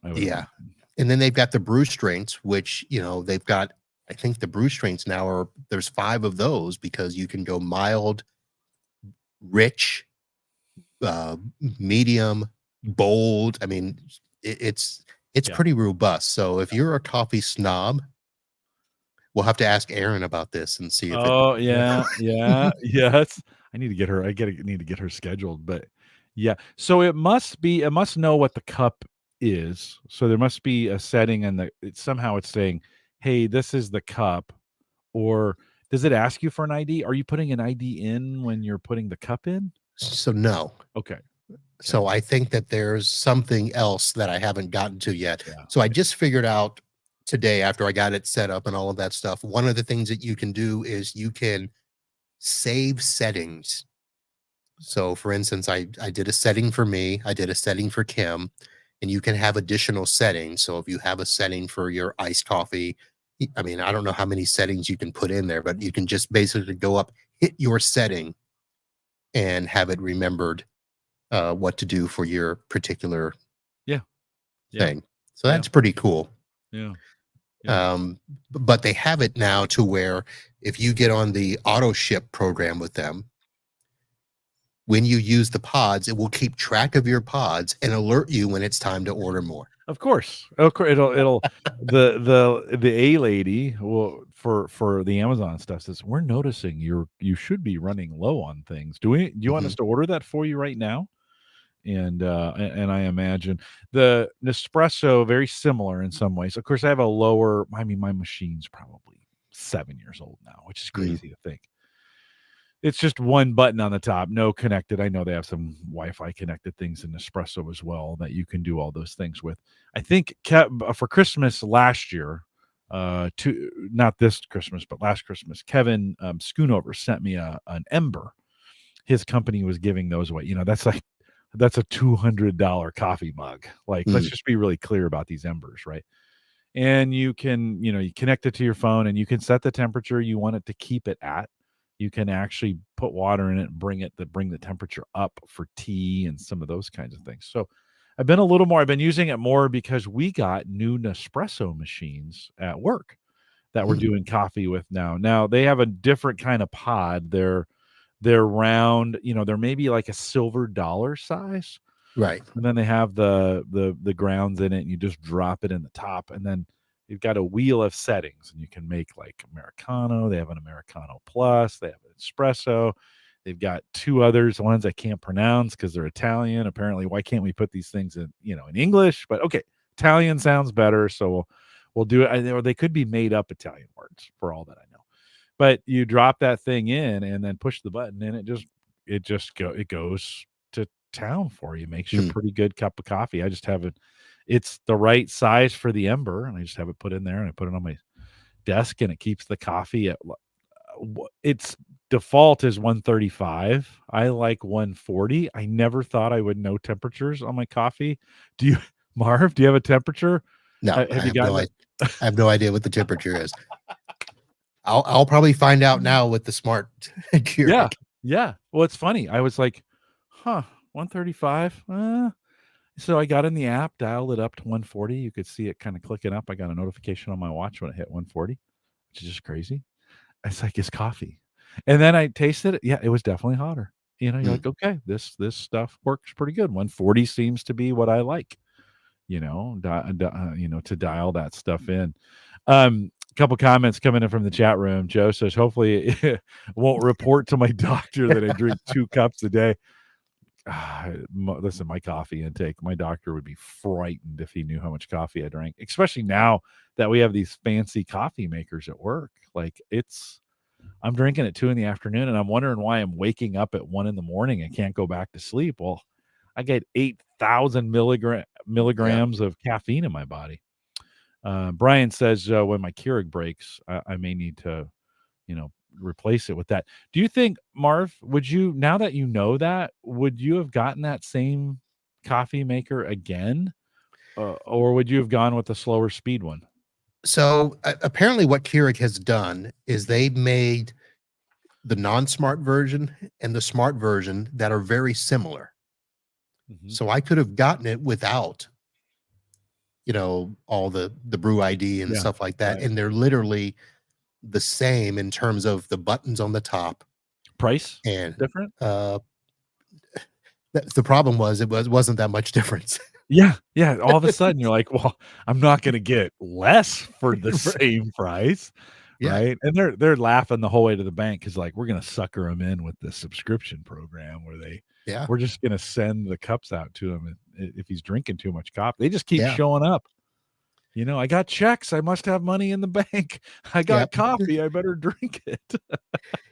I would Yeah. imagine. And then they've got the brew strengths, which, they've got, I think the brew strengths now there's 5 of those because you can go mild, rich, uh, medium, bold. I mean, it's Yeah. pretty robust. So if you're a coffee snob, we'll have to ask Erin about this and see if it. Oh, yeah, yeah, yes. I need to get her need to get her scheduled, but yeah. So it must know what the cup is. So there must be a setting and somehow it's saying, "Hey, this is the cup," or does it ask you for an ID? Are you putting an ID in when you're putting the cup in? So no. Okay. Okay. So I think that there's something else that I haven't gotten to yet. Yeah. So I just figured out today after I got it set up and all of that stuff. One of the things that you can do is you can save settings. So for instance, I did a setting for me, I did a setting for Kim, and you can have additional settings. So if you have a setting for your iced coffee, I mean, I don't know how many settings you can put in there, but you can just basically go up, hit your setting, and have it remembered what to do for your particular Yeah. Yeah. thing. So Yeah. that's pretty cool. Yeah. Yeah. But they have it now to where if you get on the auto ship program with them, when you use the pods, it will keep track of your pods and alert you when it's time to order more. Of course. It'll the A lady will for the Amazon stuff says, "We're noticing you should be running low on things. Do you want us Mhm. to order that for you right now?" And I imagine the Nespresso very similar in some ways. Of course, I have a lower, I mean, my machine's probably 7 years old now, which is Mm. crazy to think. It's just one button on the top, no connected. I know they have some Wi-Fi connected things in Nespresso as well that you can do all those things with. I think for Christmas last year, to not this Christmas, but last Christmas, Kevin Schoonover sent me an Ember. His company was giving those away. That's a $200 coffee mug. Like, let's Mm. just be really clear about these Embers, right? And you connect it to your phone and you can set the temperature you want it to keep it at. You can actually put water in it and bring the temperature up for tea and some of those kinds of things. So I've been using it more because we got new Nespresso machines at work that we're Mm. doing coffee with now. Now they have a different kind of pod. They're round, they're maybe like a silver dollar size, Right. and then they have the grounds in it, and you just drop it in the top, and then you've got a wheel of settings, and you can make like Americano. They have an Americano Plus. They have an espresso. They've got 2 others, ones I can't pronounce because they're Italian. Apparently, why can't we put these things in English? But okay, Italian sounds better, so we'll do it. Or they could be made up Italian words for all that I know. But you drop that thing in and then push the button, and it goes to town for you. Makes you a Mm. pretty good cup of coffee. I just have it. It's the right size for the Ember, and I just have it put in there, and I put it on my desk, and it keeps the coffee at. It's default is 135. I like 140. I never thought I would know temperatures on my coffee. Do you, Marv? Do you have a temperature? No, Have you gotten it? I have no idea what the temperature is. I'll probably find out now with the smart Yeah, Keurig. yeah. Well, it's funny. I was like, huh, 135. So I got in the app, dialed it up to 140. You could see it kind of clicking up. I got a notification on my watch when it hit 140, which is just crazy. It's like it's coffee. And then I tasted it. Yeah, it was definitely hotter. You're Mm. like, okay, this stuff works pretty good. 140 seems to be what I like. To dial that stuff in. A couple comments coming in from the chat room. Joe says, hopefully it won't report to my doctor that I drink 2 cups a day. Listen, my coffee intake, my doctor would be frightened if he knew how much coffee I drank, especially now that we have these fancy coffee makers at work. Like I'm drinking at 2 in the afternoon and I'm wondering why I'm waking up at 1 in the morning and can't go back to sleep. Well, I get 8,000 milligrams of caffeine in my body. Brian says when my Keurig breaks, I may need to, replace it with that. Do you think, Marv, would you, now that you know that, would you have gotten that same coffee maker again? Or would you have gone with the slower speed one? So apparently what Keurig has done is they've made the non-smart version and the smart version that are very similar. Mm-hmm. So I could have gotten it without, all the brew ID and stuff like that. Right. And they're literally the same in terms of the buttons on the top. Price And different? the problem was it wasn't that much difference. Yeah. All of a sudden, you're like, well, I'm not going to get less for the same price, Yeah. right? And they're laughing the whole way to the bank because, like, we're going to sucker them in with the subscription program where we're just going to send the cups out to him if he's drinking too much coffee. They just keep showing up. I got checks. I must have money in the bank. I got coffee. I better drink it.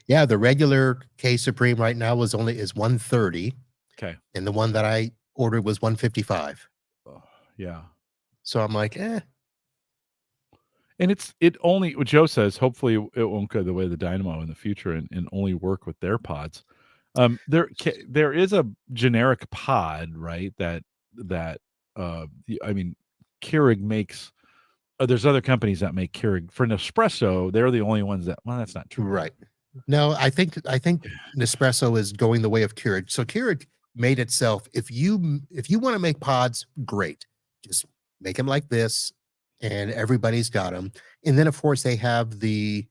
Yeah, the regular K Supreme right now is 130. Okay. And the one that I ordered was 155. Oh, yeah. So I'm like, And what Joe says, hopefully it won't go the way of the Dynamo in the future and only work with their pods. There is a generic pod, right? Keurig makes. There's other companies that make Keurig for Nespresso. They're the only ones that. Well, that's not true. Right. No, I think Nespresso is going the way of Keurig. So Keurig made itself. If you want to make pods, great. Just make them like this, and everybody's got them. And then of course they have the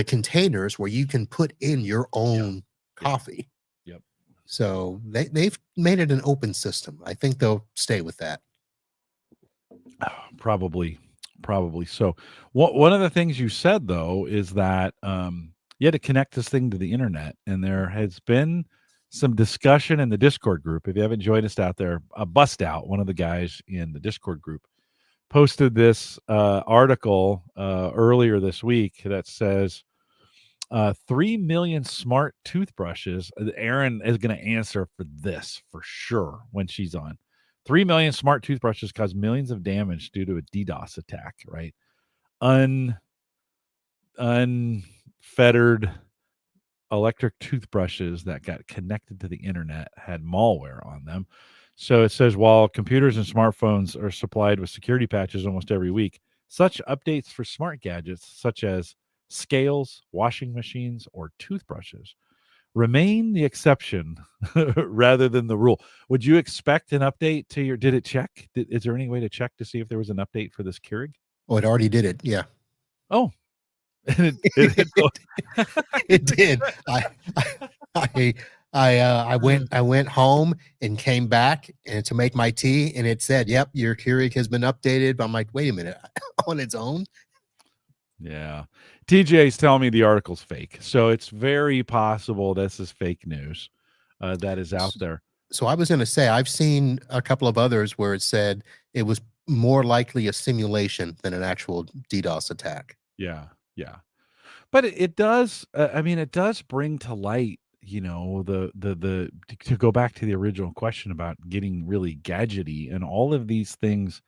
containers where you can put in your own coffee. Yep. So they've made it an open system. I think they'll stay with that. Probably so. One of the things you said though is that you had to connect this thing to the internet, and there has been some discussion in the Discord group. If you haven't joined us out there, Bust Out, one of the guys in the Discord group, posted this article earlier this week that says 3 million smart toothbrushes. Aaron is going to answer for this for sure when she's on. 3 million smart toothbrushes cause millions of damage due to a DDoS attack, right? Unfettered electric toothbrushes that got connected to the internet had malware on them. So it says, while computers and smartphones are supplied with security patches almost every week, such updates for smart gadgets such as scales, washing machines, or toothbrushes remain the exception rather than the rule. Would you expect an update to did it check? Is there any way to check to see if there was an update for this Keurig? Oh, it already did it. Yeah. Oh, it did. I went home and came back and to make my tea, and it said, "Yep, your Keurig has been updated." But I'm like, wait a minute, on its own? Yeah. TJ's telling me the article's fake. So it's very possible this is fake news that is out there. So I was going to say, I've seen a couple of others where it said it was more likely a simulation than an actual DDoS attack. Yeah. But it does, it does bring to light, to go back to the original question about getting really gadgety and all of these things.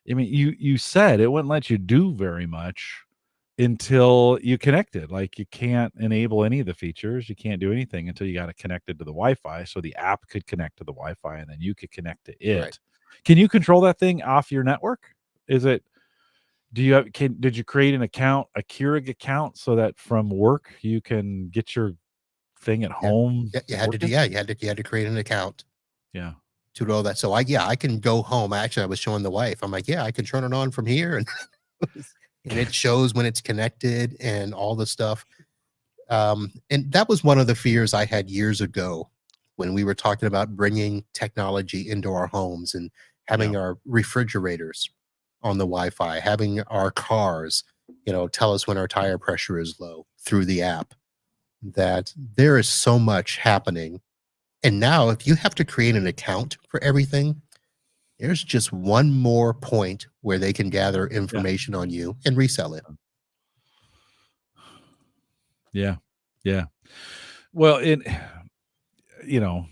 I mean, you said it wouldn't let you do very much. until you connect it. Like, you can't enable any of the features. You can't do anything until you got it connected to the Wi-Fi, so the app could connect to the Wi-Fi, and then you could connect to Right. it. Can you control that thing off your network? Is it did you create an account, a Keurig account, so that from work you can get your thing at Yeah. home Yeah, you had to do. working? Yeah, you had to create an account Yeah. to do all that. So I can go home. Actually, I was showing the wife. I'm like, yeah, I can turn it on from here, and and it shows when it's connected and all the stuff. And that was one of the fears I had years ago when we were talking about bringing technology into our homes and Yeah. having our refrigerators on the Wi-Fi, having our cars, tell us when our tire pressure is low through the app. That there is so much happening. And now, if you have to create an account for everything, there's just one more point where they can gather Yeah. information on you and resell it. Yeah. Yeah. Well, you know,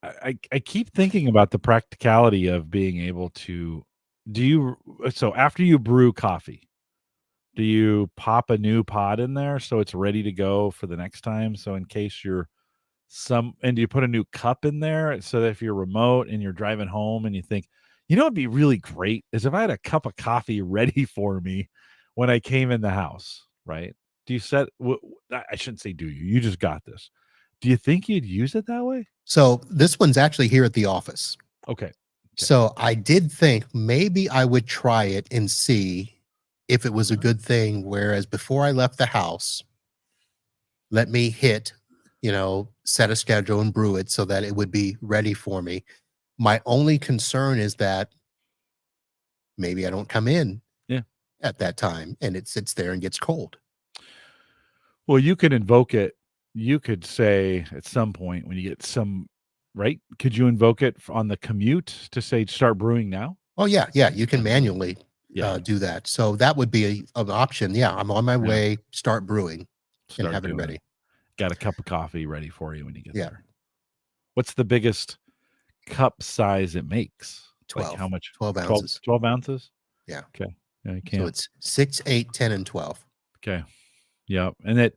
I keep thinking about the practicality of being able to do you so after you brew coffee, do you pop a new pod in there so it's ready to go for the next time? So in case you're do you put a new cup in there so that if you're remote and you're driving home and you think, it'd be really great is if I had a cup of coffee ready for me when I came in the house, right? Do you set I shouldn't say do you. You just got this. Do you think you'd use it that way? So this one's actually here at the office. Okay. Okay. So I did think maybe I would try it and see if it was a good thing. Whereas before I left the house, let me set a schedule and brew it so that it would be ready for me. My only concern is that maybe I don't come in Yeah. at that time and it sits there and gets cold. Well, you can invoke it. You could say at some point when you get right? Could you invoke it on the commute to say start brewing now? Oh yeah, yeah, you can manually Yeah. do that. So that would be an option. Yeah, I'm on my Yeah. way. Start brewing and Start have it doing it. ready. Got a cup of coffee ready for you when you get Yeah, there. What's the biggest cup size it makes? Like how 12, much? 12 12, ounces. 12 ounces? Yeah. Okay. Yeah, you So can't. it's 6, 8, 10, and 12. Okay. Yeah. And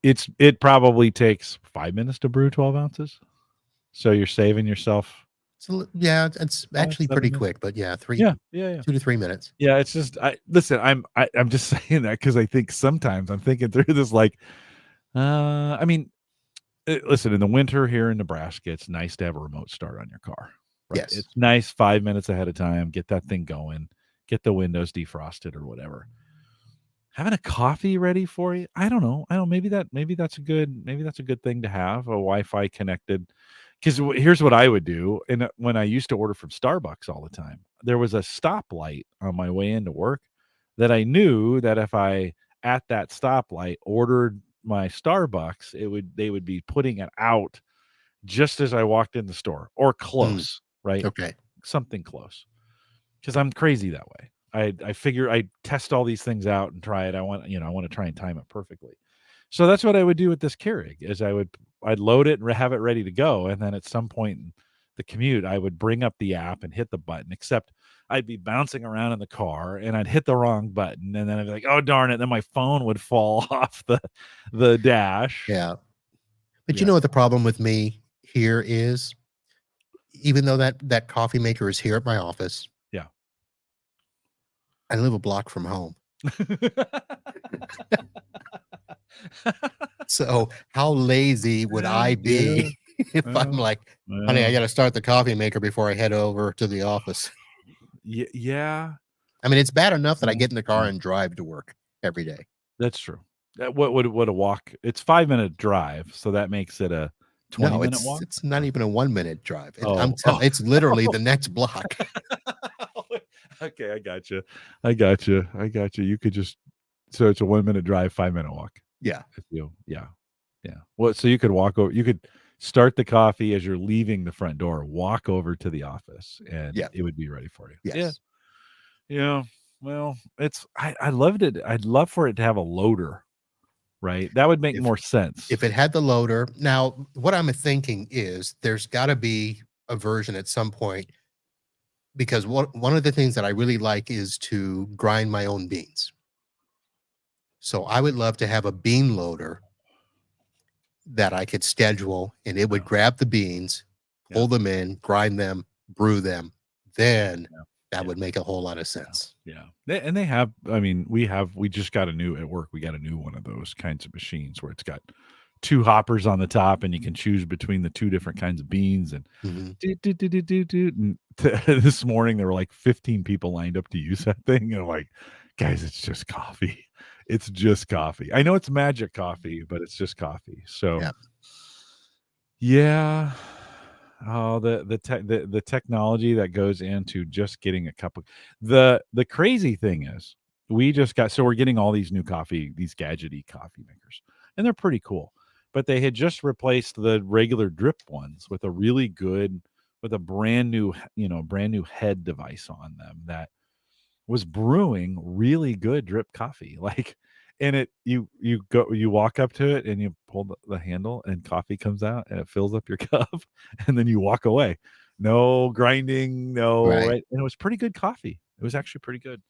it probably takes 5 minutes to brew 12 ounces. So you're saving yourself So yeah, it's five, actually pretty 7 minutes. quick, but yeah, Yeah. Yeah. Yeah. 2 to 3 minutes. Yeah, it's just listen, I'm just saying that because I think sometimes I'm thinking through this like, I mean, listen, in the winter here in Nebraska, it's nice to have a remote start on your car, right? Yes. It's nice 5 minutes ahead of time, get that thing going, get the windows defrosted or whatever. Having a coffee ready for you, I don't know. I don't maybe that's a good thing to have a Wi-Fi connected. Because here's what I would do, and when I used to order from Starbucks all the time, there was a stoplight on my way into work that I knew that if I at that stoplight ordered my Starbucks, they would be putting it out just as I walked in the store or Mm, close, right? okay. Something close. Because I'm crazy that way. I figure I test all these things out and try it. I want to try and time it perfectly. So that's what I would do with this Keurig is I'd load it and have it ready to go, and then at some point in the commute, I would bring up the app and hit the button. Except I'd be bouncing around in the car and I'd hit the wrong button, and then I'd be like, "Oh darn it!" Then my phone would fall off the dash. Yeah. But you Yeah, know what the problem with me here is? Even though that coffee maker is here at my office, yeah. I live a block from home. So how lazy would I Yeah, be if I'm well, like, honey, I well, got to start the coffee maker before I head over to the office. yeah. I mean, it's bad enough that I Yeah, get in the car yeah. and drive to work every day. That's true. What a walk it's 5-minute drive, so that makes it a No, 20-minute walk? it's not Or even a 1-minute drive. oh, oh. It's literally the next block. Okay, I got you. I got you. I got you. You could just so it's a 1-minute drive, 5-minute walk. Yeah. If you yeah, yeah. Well, so you could you could start the coffee as you're leaving the front door, walk over to the office, and Yeah. it would be ready for you. Yeah. Yes. Yeah. Well, I loved it. I'd love for it to have a loader, right? That would make If more sense. if it had the loader. Now, what I'm thinking is there's got to be a version at some point because one of the things that I really like is to grind my own beans. So I would love to have a bean loader that I could schedule, and it would grab the beans, Yeah. pull them in, grind them, brew them. Then Yeah. that Yeah. would make a whole lot of sense. Yeah. They have, I mean, we just got a new at work. We got a new one of those kinds of machines where it's got two hoppers on the top and you can choose between the two different kinds of beans and Hmm. and this morning there were like 15 people lined up to use that thing. And I'm like, guys, it's just coffee. It's just coffee. I know it's magic coffee, but it's just coffee. So Yeah. yeah. Oh, the technology that goes into just getting a cup of the crazy thing is we just got so we're getting all these new coffee, these gadgety coffee makers, and they're pretty cool. But they had just replaced the regular drip ones with a really good with a brand new, brand new head device on them that was brewing really good drip coffee. Like, and you walk up to it and you pull the handle and coffee comes out and it fills up your cup and then you walk away. No grinding, no, Right. right. And it was pretty good coffee. It was actually pretty good.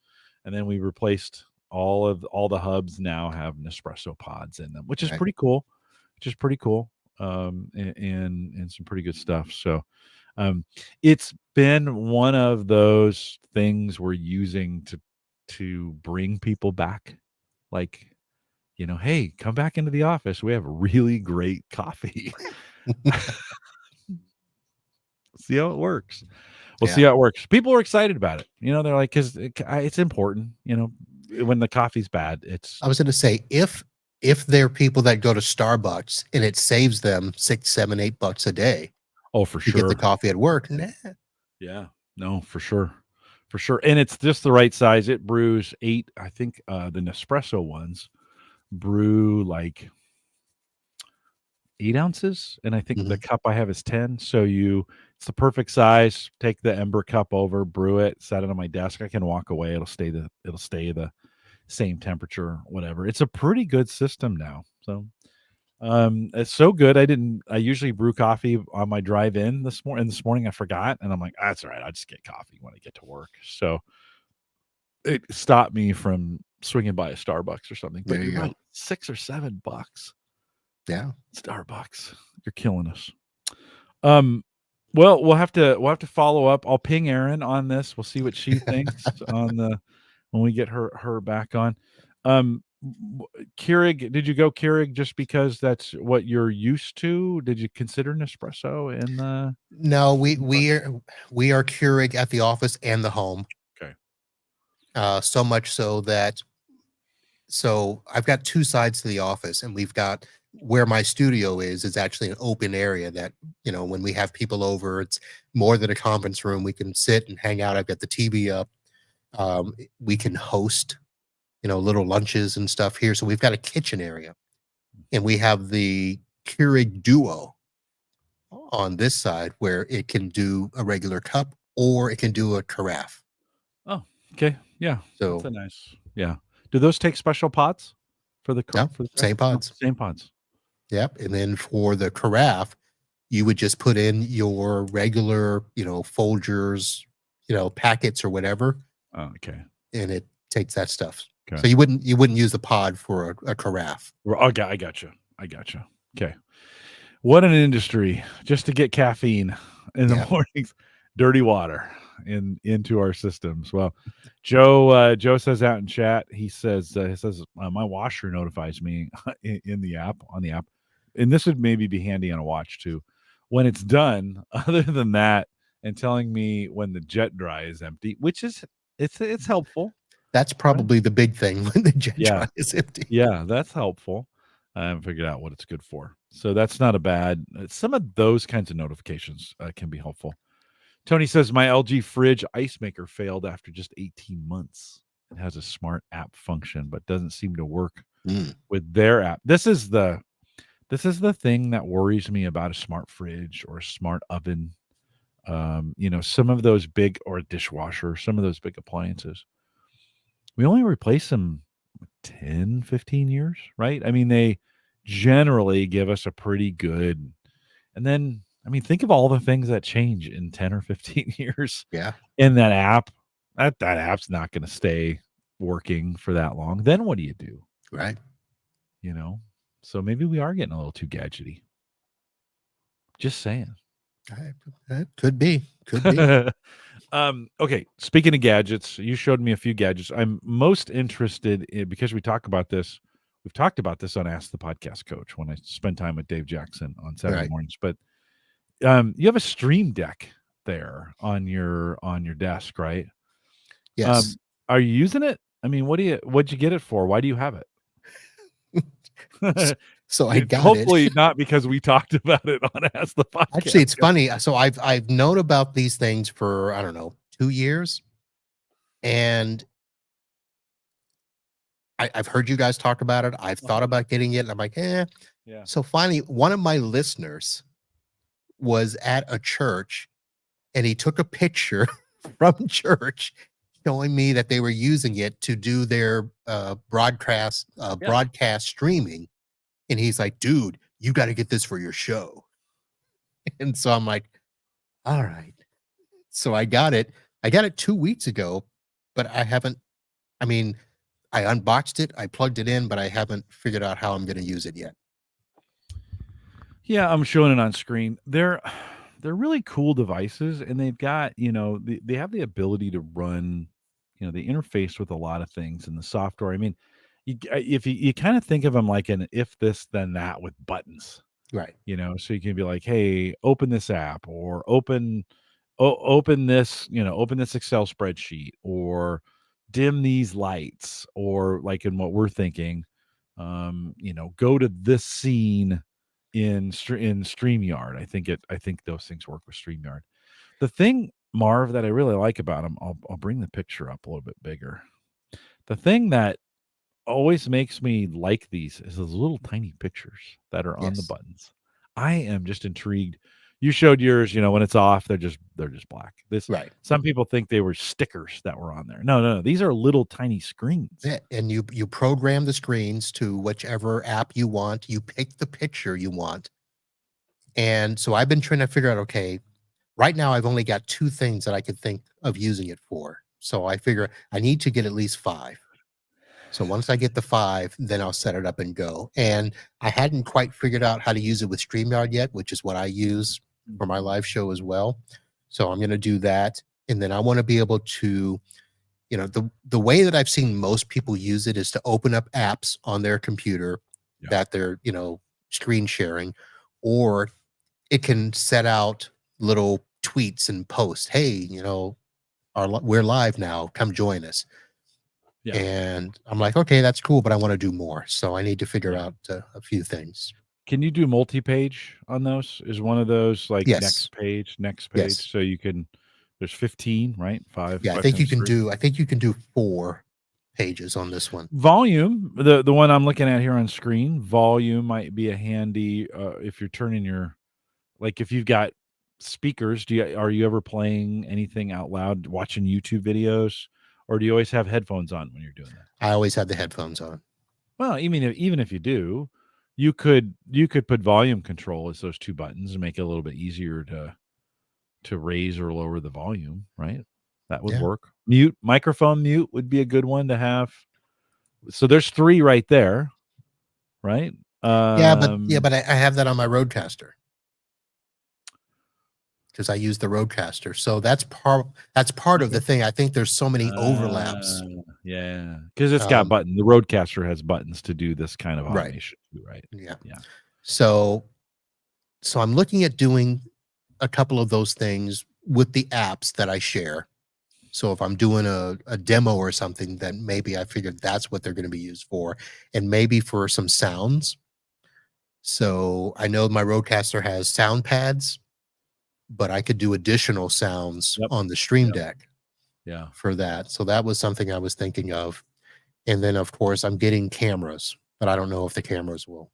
And then we replaced all the hubs now have Nespresso pods in them, which is Right. pretty cool. Which is pretty cool. And some pretty good stuff. So it's been one of those things we're using to bring people back. Like, hey, come back into the office. We have really great coffee. See how it works. We'll see Yeah. how it works. People are excited about it. They're like, because it's important. When the coffee's bad, it's I was going to say, if there are people that go to Starbucks and it saves them 6, 7, $8 a day oh for to get the sure. coffee at work, nah. Yeah, no, for sure. For sure. And it's just the right size. It brews 8, I think the Nespresso ones brew like 8 ounces, and I think the Mhm. cup I have is 10. So it's the perfect size. Take the Ember cup over, brew it, set it on my desk. I can walk away. It'll stay the same temperature, whatever. It's a pretty good system now. So it's so good. I usually brew coffee on my drive in this morning. And this morning I forgot, and I'm like, that's all right. I'll just get coffee when I get to work. So it stopped me from swinging by a Starbucks or something. But There you're you go. right, $6 or $7. Yeah. Starbucks, you're killing us. Um, well, we'll have to follow up. I'll ping Erin on this. We'll see what she thinks on the when we get her back on. Keurig, did you go Keurig just because that's what you're used to? Did you consider Nespresso in the? No, we are Keurig at the office and the home. Okay. So much so that I've got two sides to the office, and we've got where my studio is actually an open area that, when we have people over, it's more than a conference room. We can sit and hang out. I've got the TV up. We can host, little lunches and stuff here. So we've got a kitchen area, and we have the Keurig Duo on this side where it can do a regular cup or it can do a carafe. Oh, okay. Yeah, that's So a nice. Yeah. Do those take special pots for the no, for the craft? same No, pods. same pots. Yep. And then for the carafe, you would just put in your regular, Folgers, packets or whatever, Oh, okay. and it takes that stuff. Okay. So you wouldn't use the pod for a carafe. Well, okay, I gotcha. I gotcha. Okay. What an industry just to get caffeine in the Yeah. mornings, dirty water into our systems. Well, Joe says out in chat, he says my washer notifies me in the app on the app, and this would maybe be handy on a watch too when it's done. Other than that, and telling me when the jet dry is empty, which is it's helpful, That's right? probably the big thing when the jet Yeah, dry is empty. yeah, that's helpful. I haven't figured out what it's good for. So that's not a bad some of those kinds of notifications can be helpful. Tony says my LG fridge ice maker failed after just 18 months. It has a smart app function, but doesn't seem to work Mm. with their app. This is the thing that worries me about a smart fridge or a smart oven. Some of those big or a dishwasher, some of those big appliances. We only replace them 10, 15 years, right? I mean, they generally give us a pretty good and then I mean, think of all the things that change in 10 or 15 years Yeah. in that app. That app's not going to stay working for that long. Then what do you do? Right. you know? So maybe we are getting a little too gadgety. Just saying. That could be. Could be. Okay, speaking of gadgets, you showed me a few gadgets. I'm most interested in, because we talk about this. We've talked about this on Ask the Podcast Coach when I spend time with Dave Jackson on Saturday Right. mornings. But you have a Stream Deck there on your desk, right? Yes. Um, are you using it? I mean, what'd you get it for? Why do you have S- it? So I It's got it. hopefully not because we talked about it on Ask the Actually, Podcast it's Coach. funny. So I've known about these things for, I don't know, 2 years, and I've heard you guys talk about it. I've thought about getting it, and I'm like, eh. Yeah. So finally, one of my listeners was at a church, and he took a picture from church showing me that they were using it to do their Yeah. broadcast streaming. And he's like, dude, you got to get this for your show. And so I'm like, all right. So I got it. I got it 2 weeks ago, but I haven't, I mean, I unboxed it, I plugged it in, but I haven't figured out how I'm going to use it yet. Yeah, I'm showing it on screen. They're really cool devices, and they've got, they have the ability to run, they interface with a lot of things in the software. I mean, if you kind of think of them like an if this then that with buttons, Right. so you can be like, hey, open this app, or open this, open this Excel spreadsheet, or dim these lights, or like in what we're thinking, go to this scene in StreamYard. I think those things work with StreamYard. The thing, Marv, that I really like about them, I'll bring the picture up a little bit bigger. The thing that always makes me like these is those little tiny pictures that are on the Yes. buttons. I am just intrigued. You showed yours, when it's off, they're just black. This Right. Some people think they were stickers that were on there. No, no, no. These are little tiny screens. Yeah, and you program the screens to whichever app you want. You pick the picture you want. And so I've been trying to figure out, okay, right now I've only got 2 things that I could think of using it for. So I figure I need to get at least 5. So once I get the 5, then I'll set it up and go. And I hadn't quite figured out how to use it with StreamYard yet, which is what I use for my live show as well. So I'm going to do that. And then I want to be able to, the way that I've seen most people use it is to open up apps on their computer Yeah. that they're, screen sharing, or it can set out little tweets and posts. Hey, we're live now. Come join us. Yeah. And I'm like, okay, that's cool, but I want to do more. So I need to figure Yeah. out a few things. Can you do multi-page on those? Is one of those like Yes. next Yes. page? So you can, there's 15, right? Yeah. I Five think you times can three. do, I think you can do 4 pages on this one. Volume, the one I'm looking at here on screen, volume might be a handy, if you're turning like if you've got speakers, are you ever playing anything out loud, watching YouTube videos, or do you always have headphones on when you're doing that? I always have the headphones on. Well, even if you do, you could put volume control as those 2 buttons and make it a little bit easier to raise or lower the volume, right? That would Yeah. work. Microphone mute would be a good one to have. So there's 3 right there, right? Yeah, but I have that on my Roadcaster because I use the Roadcaster. So that's part of the Okay. thing. I think there's so many overlaps. Yeah, because it's got Um, button. The Roadcaster has buttons to do this kind of right. automation too, right? Yeah. Yeah. So I'm looking at doing a couple of those things with the apps that I share. So if I'm doing a demo or something, then maybe I figured that's what they're going to be used for, and maybe for some sounds. So I know my Rodecaster has sound pads, but I could do additional sounds Yep. on the Stream Yep. Deck Yeah. for that. So that was something I was thinking of. And then of course I'm getting cameras, but I don't know if the cameras will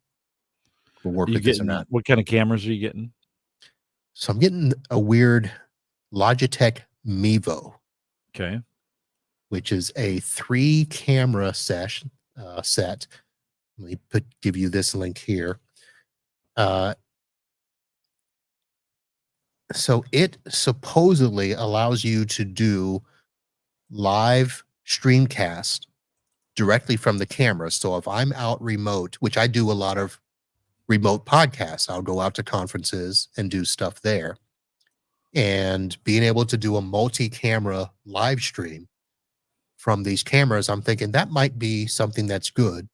work Are you with this or getting not. what kind of cameras are you getting? So I'm getting a weird Logitech Mevo, Okay. which is a 3 camera set. Let me give you this link here. So it supposedly allows you to do live streamcast directly from the camera. So if I'm out remote, which I do a lot of remote podcasts, I'll go out to conferences and do stuff there. And being able to do a multi-camera live stream from these cameras, I'm thinking that might be something that's good.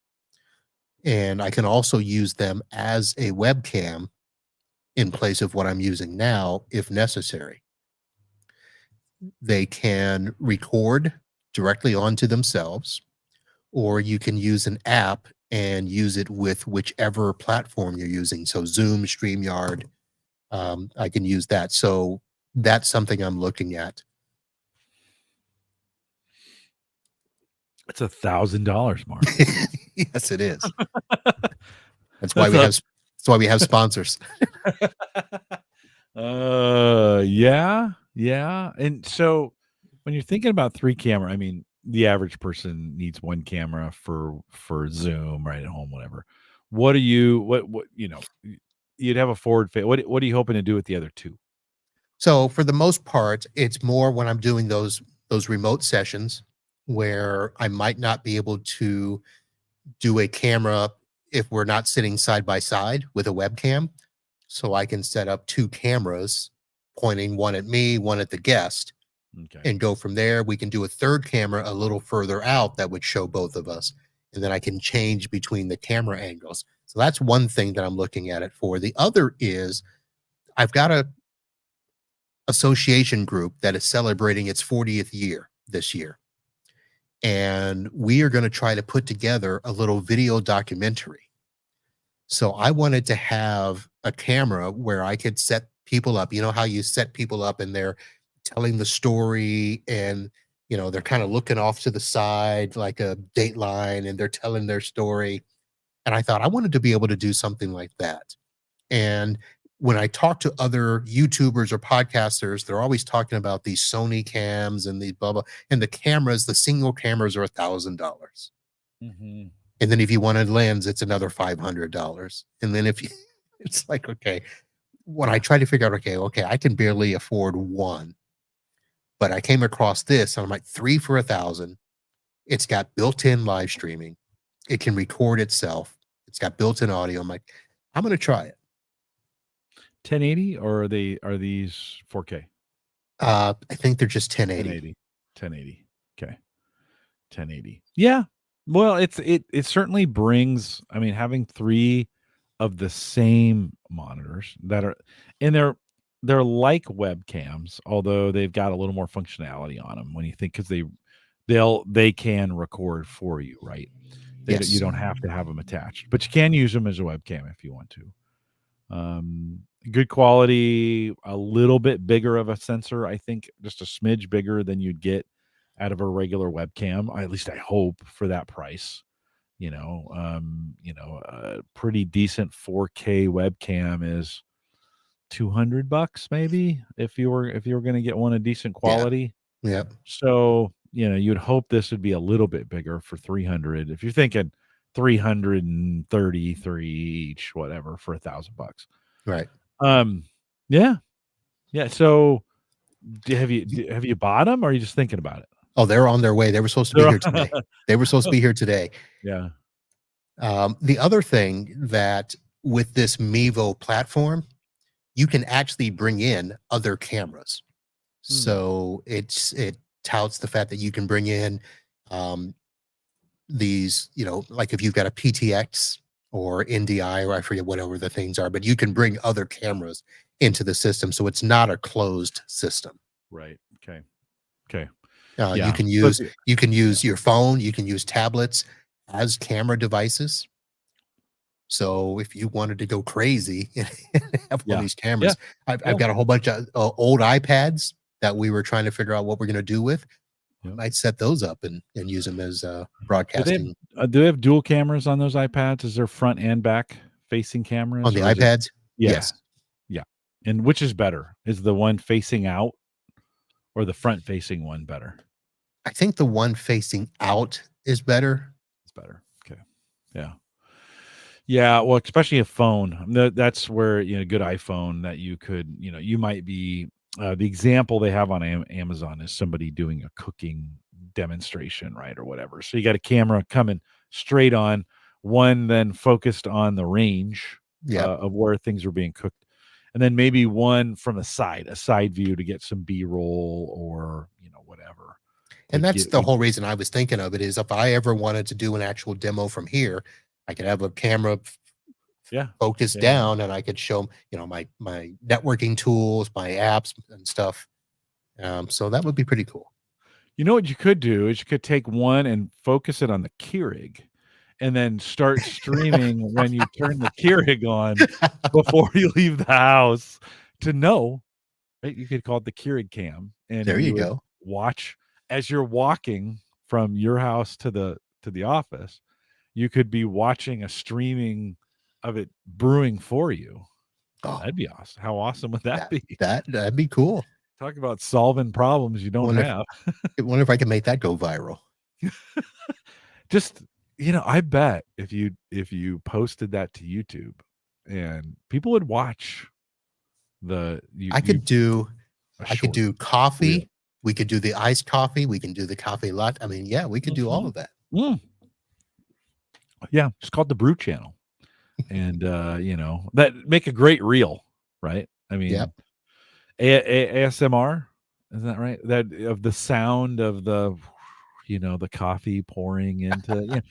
And I can also use them as a webcam in place of what I'm using now, if necessary. They can record directly onto themselves, or you can use an app and use it with whichever platform you're using. So Zoom, StreamYard, I can use that. So that's something I'm looking at. It's $1,000, Mark. Yes, it is. That's why that's why we have sponsors. Yeah. And so when you're thinking about 3 camera, I mean, the average person needs 1 camera for Zoom, right at home, whatever. What you'd have a forward fit. What are you hoping to do with the other 2? So for the most part, it's more when I'm doing those remote sessions where I might not be able to do a camera if we're not sitting side by side with a webcam. So I can set up 2 cameras pointing, one at me, one at the guest, Okay. and go from there. We can do a third camera a little further out that would show both of us. And then I can change between the camera angles. So that's one thing that I'm looking at it for. The other is I've got a association group that is celebrating its 40th year this year. And we are going to try to put together a little video documentary. So I wanted to have a camera where I could set people up. You know how you set people up and they're telling the story and, you know, they're kind of looking off to the side like a Dateline and they're telling their story. And I thought I wanted to be able to do something like that. And when I talk to other YouTubers or podcasters, they're always talking about these Sony cams and these blah, blah. And the cameras, the single cameras are $1,000. Mm-hmm. And then if you want a lens, it's another $500. And then if you, it's like, okay, when I try to figure out, okay, I can barely afford one, but I came across this and I'm like 3 for $1,000. It's got built-in live streaming. It can record itself. It's got built-in audio. I'm like, I'm going to try it. 1080 or are these 4K? I think they're just 1080. 1080. Okay. 1080. Yeah. Well, it certainly brings, I mean, having 3 of the same monitors that are, and they're like webcams, although they've got a little more functionality on them when you think, because they can record for you, right? Yes. You don't have to have them attached, but you can use them as a webcam if you want to. Good quality, a little bit bigger of a sensor, I think just a smidge bigger than you'd get out of a regular webcam. At least I hope, for that price. A pretty decent 4K webcam is $200 maybe if you were going to get one of decent quality. Yeah. So, you'd hope this would be a little bit bigger for 300. If you're thinking 333 each, whatever, for $1,000. Right. Yeah. So have you bought them, or are you just thinking about it? Oh, they're on their way. They were supposed to be here today. They were supposed to be here today. Yeah. The other thing that with this Mevo platform, you can actually bring in other cameras. So it touts the fact that you can bring in these, like if you've got a PTX or NDI, or I forget whatever the things are, but you can bring other cameras into the system. So it's not a closed system. Right. Okay. You can use your phone, you can use tablets as camera devices. So if you wanted to go crazy and have one of these cameras, I've got a whole bunch of old iPads that we were trying to figure out what we're going to do with. I might set those up and use them as broadcasting. Do they have dual cameras on those iPads? Is there front and back facing cameras on the iPads? Yes. Yeah. And which is better? Is the one facing out or the front facing one better? I think the one facing out is better. It's better. Okay. Yeah. Yeah. Well, especially a phone. That's where, a good iPhone that you could, you might be, the example they have on Amazon is somebody doing a cooking demonstration, right, or whatever. So you got a camera coming straight on, one then focused on the range Yep. of where things are being cooked, and then maybe one from a side view to get some B-roll or whatever. And that's the whole reason I was thinking of it, is if I ever wanted to do an actual demo from here, I could have a camera focused down, and I could show my networking tools, my apps and stuff. So that would be pretty cool. You know what you could do is you could take one and focus it on the Keurig, and then start streaming when you turn the Keurig on before you leave the house to know, right? You could call it the Keurig cam, and There you would go. watch as you're walking from your house to the office. You could be watching a streaming of it brewing for you. Oh, that'd be awesome. How awesome would that be? That'd be cool. Talk about solving problems you don't have. I wonder if I can make that go viral. Just, I bet if you posted that to YouTube and people would watch I could do coffee. Reel. We could do the iced coffee. We can do the coffee latte. I mean, yeah, we could do all of that. Yeah, it's called the Brew Channel. And that make a great reel, right? I mean, ASMR, isn't that right? That of the sound of the coffee pouring into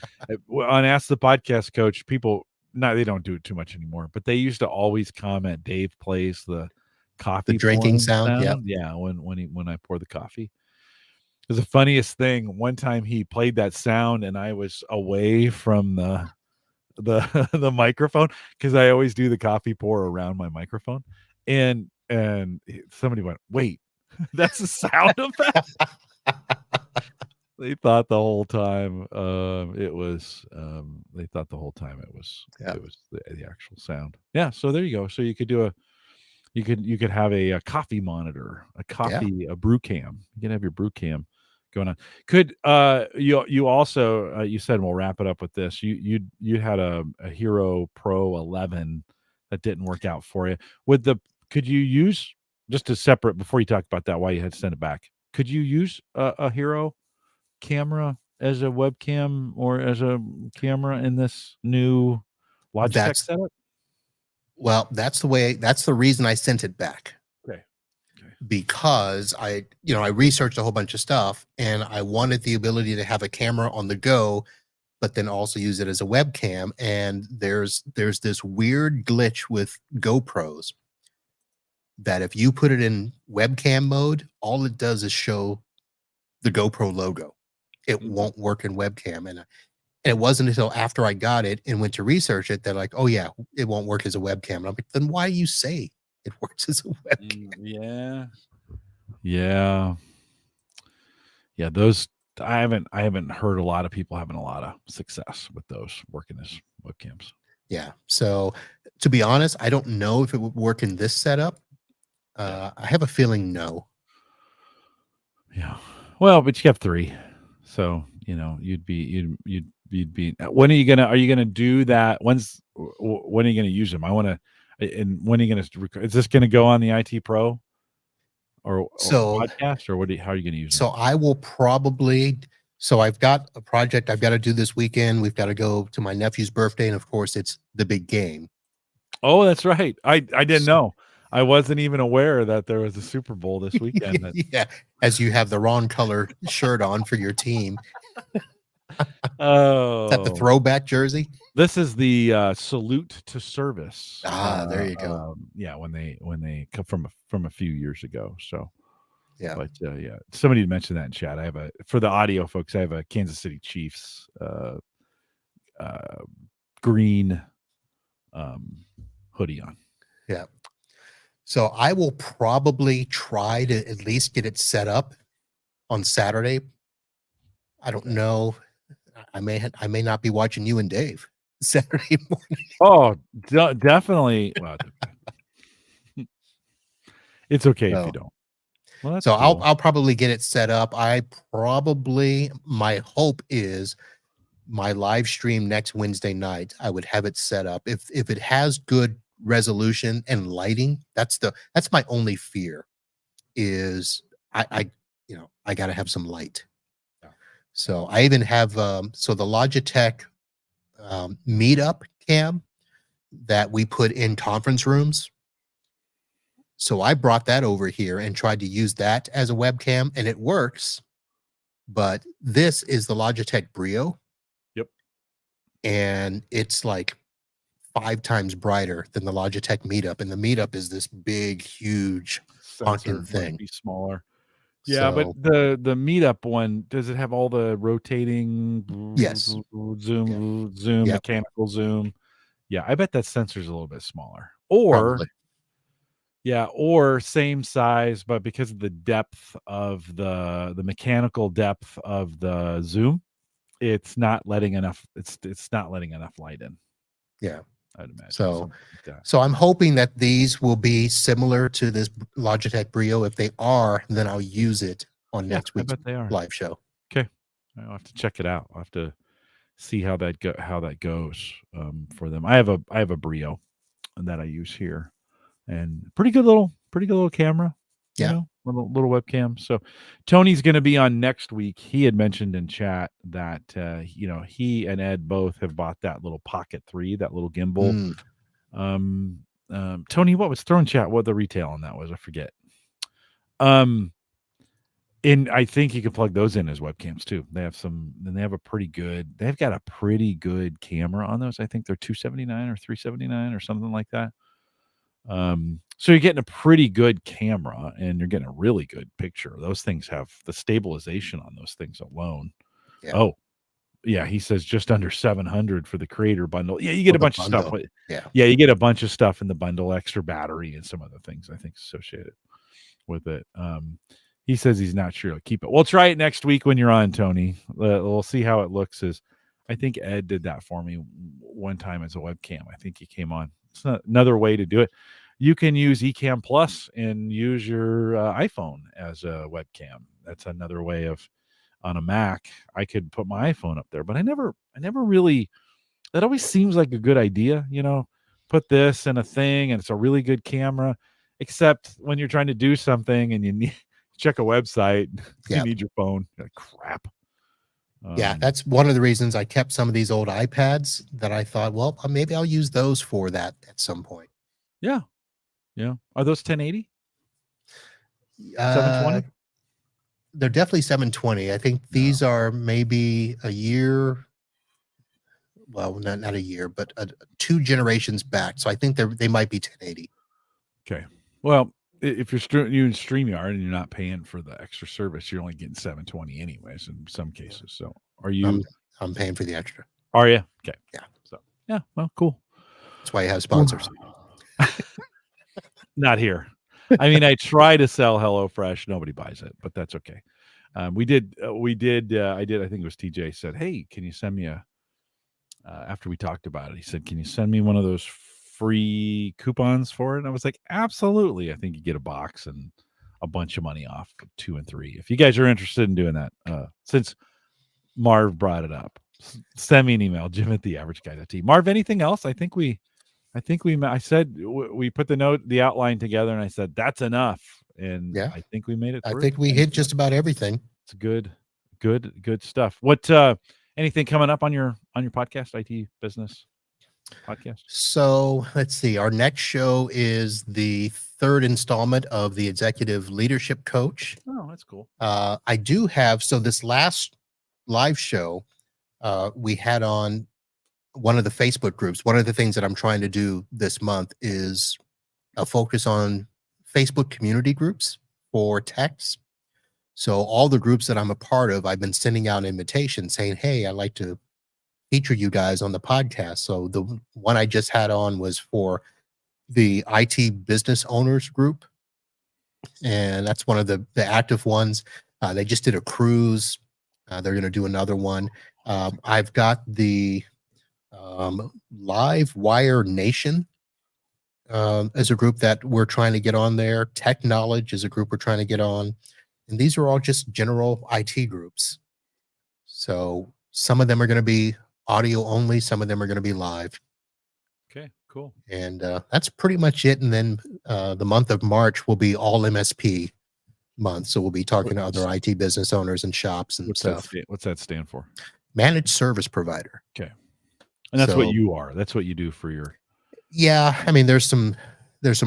on Ask the Podcast Coach, people they don't do it too much anymore, but they used to always comment Dave plays the coffee drinking sound. Yeah, when I pour the coffee. It was the funniest thing. One time he played that sound and I was away from the microphone, because I always do the coffee pour around my microphone, and somebody went, "Wait, that's a sound effect." They thought the whole time it was the actual sound. Yeah, so there you go. So you could do you could have a coffee monitor, a brew cam. You can have your brew cam going on. Could you also you said, we'll wrap it up with this. You had a Hero Pro 11 that didn't work out for you. Could you use, just a separate, before you talk about that, why you had to send it back? Could you use a Hero camera as a webcam or as a camera in this new Logitech setup? Well, that's the reason I sent it back. Okay. Because I researched a whole bunch of stuff, and I wanted the ability to have a camera on the go, but then also use it as a webcam. And there's this weird glitch with GoPros that if you put it in webcam mode, all it does is show the GoPro logo. It won't work in webcam. And it wasn't until after I got it and went to research it that, like, oh yeah, it won't work as a webcam. And I'm like, then why do you say it works as a webcam? Yeah. Those, I haven't heard a lot of people having a lot of success with those working as webcams. Yeah. So to be honest, I don't know if it would work in this setup. I have a feeling no. Yeah. Well, but you have 3. So, you'd be, when are you gonna do that? When are you gonna use them? And when are you gonna, is this gonna go on the IT Pro or podcast, or how are you gonna use them? So I will probably, I've got a project I've got to do this weekend. We've got to go to my nephew's birthday, and of course it's the big game. Oh, that's right. I didn't know. I wasn't even aware that there was a Super Bowl this weekend. Yeah, as you have the wrong color shirt on for your team. Oh, is that the throwback jersey? This is the salute to service. There you go. Yeah, when they come from a few years ago. So yeah, but somebody mentioned that in chat. I have for the audio folks, I have a Kansas City Chiefs green hoodie on. Yeah. So I will probably try to at least get it set up on Saturday. I don't know. I may not be watching you and Dave Saturday morning. Oh, definitely. Well, it's okay if you don't. Well, that's so cool. I'll probably get it set up. My hope is my live stream next Wednesday night, I would have it set up. If it has good resolution and lighting, that's my only fear, is I got to have some light. So I even have so the Logitech meetup cam that we put in conference rooms. So I brought that over here and tried to use that as a webcam, and it works. But this is the Logitech Brio. Yep. And it's like 5 times brighter than the Logitech Meetup. And the Meetup is this big, huge honking Sensor thing. might be smaller. Yeah, but So the meetup one, does it have all the rotating yes. zoom Yep. mechanical zoom? Yeah, I bet that sensor's a little bit smaller. Or Probably. yeah, or same size, but because of the depth of the mechanical depth of the zoom, it's not letting enough it's not letting enough light in. Yeah. I'd imagine So something like that. so I'm hoping that these will be similar to this Logitech Brio. If they are, then I'll use it on Yeah, next I week's bet they are. live show. Okay. I'll have to check it out. I'll have to see how that goes for them. I have a Brio that I use here, and pretty good little camera, Yeah. little webcam. So Tony's going to be on next week. He had mentioned in chat that he and Ed both have bought that little Pocket 3, that little gimbal. Tony, what was thrown chat? What the retail on that was? I forget. And I think you can plug those in as webcams too. They have they've got a pretty good camera on those. I think they're 279 or 379 or something like that. So you're getting a pretty good camera and you're getting a really good picture. Those things have the stabilization on those things alone. Yeah. Oh, yeah. He says just under 700 for the creator bundle. Yeah, you get a bunch of stuff. Yeah, you get a bunch of stuff in the bundle, extra battery and some other things I think associated with it. He says he's not sure he'll keep it. We'll try it next week when you're on, Tony. We'll see how it looks. I think Ed did that for me one time as a webcam. I think he came on. It's another way to do it. You can use Ecamm Plus and use your iPhone as a webcam. That's another way of, on a Mac, I could put my iPhone up there, but I never really, that always seems like a good idea, put this in a thing and it's a really good camera, except when you're trying to do something and you need check a website, you need your phone. Like, crap. Yeah, that's one of the reasons I kept some of these old iPads that I thought, well, maybe I'll use those for that at some point. Yeah. Are those 1080? 720? They're definitely 720. I think these are maybe a year. Well, not a year, but 2 generations back. So I think they might be 1080. Okay. Well, if you're using StreamYard and you're not paying for the extra service, you're only getting 720 anyways in some cases. So are you? I'm paying for the extra. Are you? Okay. Yeah. So yeah. Well, cool. That's why you have sponsors. Not here. I mean, I try to sell HelloFresh. Nobody buys it, but that's okay. I think it was TJ said, hey, can you send me after we talked about it, he said, can you send me one of those free coupons for it? And I was like, absolutely. I think you get a box and a bunch of money off 2 and 3. If you guys are interested in doing that, since Marv brought it up, send me an email, Jim@theaverageguy.t. Marv, anything else? I said we put the outline together and I said, that's enough. And yeah, I think we made it through. I think we hit just about everything. It's good stuff. What, anything coming up on your podcast, IT business podcast? So let's see. Our next show is the 3rd installment of the Executive Leadership Coach. Oh, that's cool. I do have, so this last live show, we had on one of the Facebook groups. One of the things that I'm trying to do this month is a focus on Facebook community groups for techs. So all the groups that I'm a part of, I've been sending out invitations saying, hey, I'd like to feature you guys on the podcast. So the one I just had on was for the IT business owners group. And that's one of the active ones. They just did a cruise. They're going to do another one. I've got the Live Wire Nation as a group that we're trying to get on there. Tech Knowledge is a group we're trying to get on. And these are all just general IT groups. So some of them are going to be audio only. Some of them are going to be live. Okay, cool. And that's pretty much it. And then the month of March will be all MSP month. So we'll be talking to other IT business owners and shops and What's stuff. What's that stand for? Managed service provider. Okay. And that's what So, you are. That's what you do for your. yeah, I mean, there's some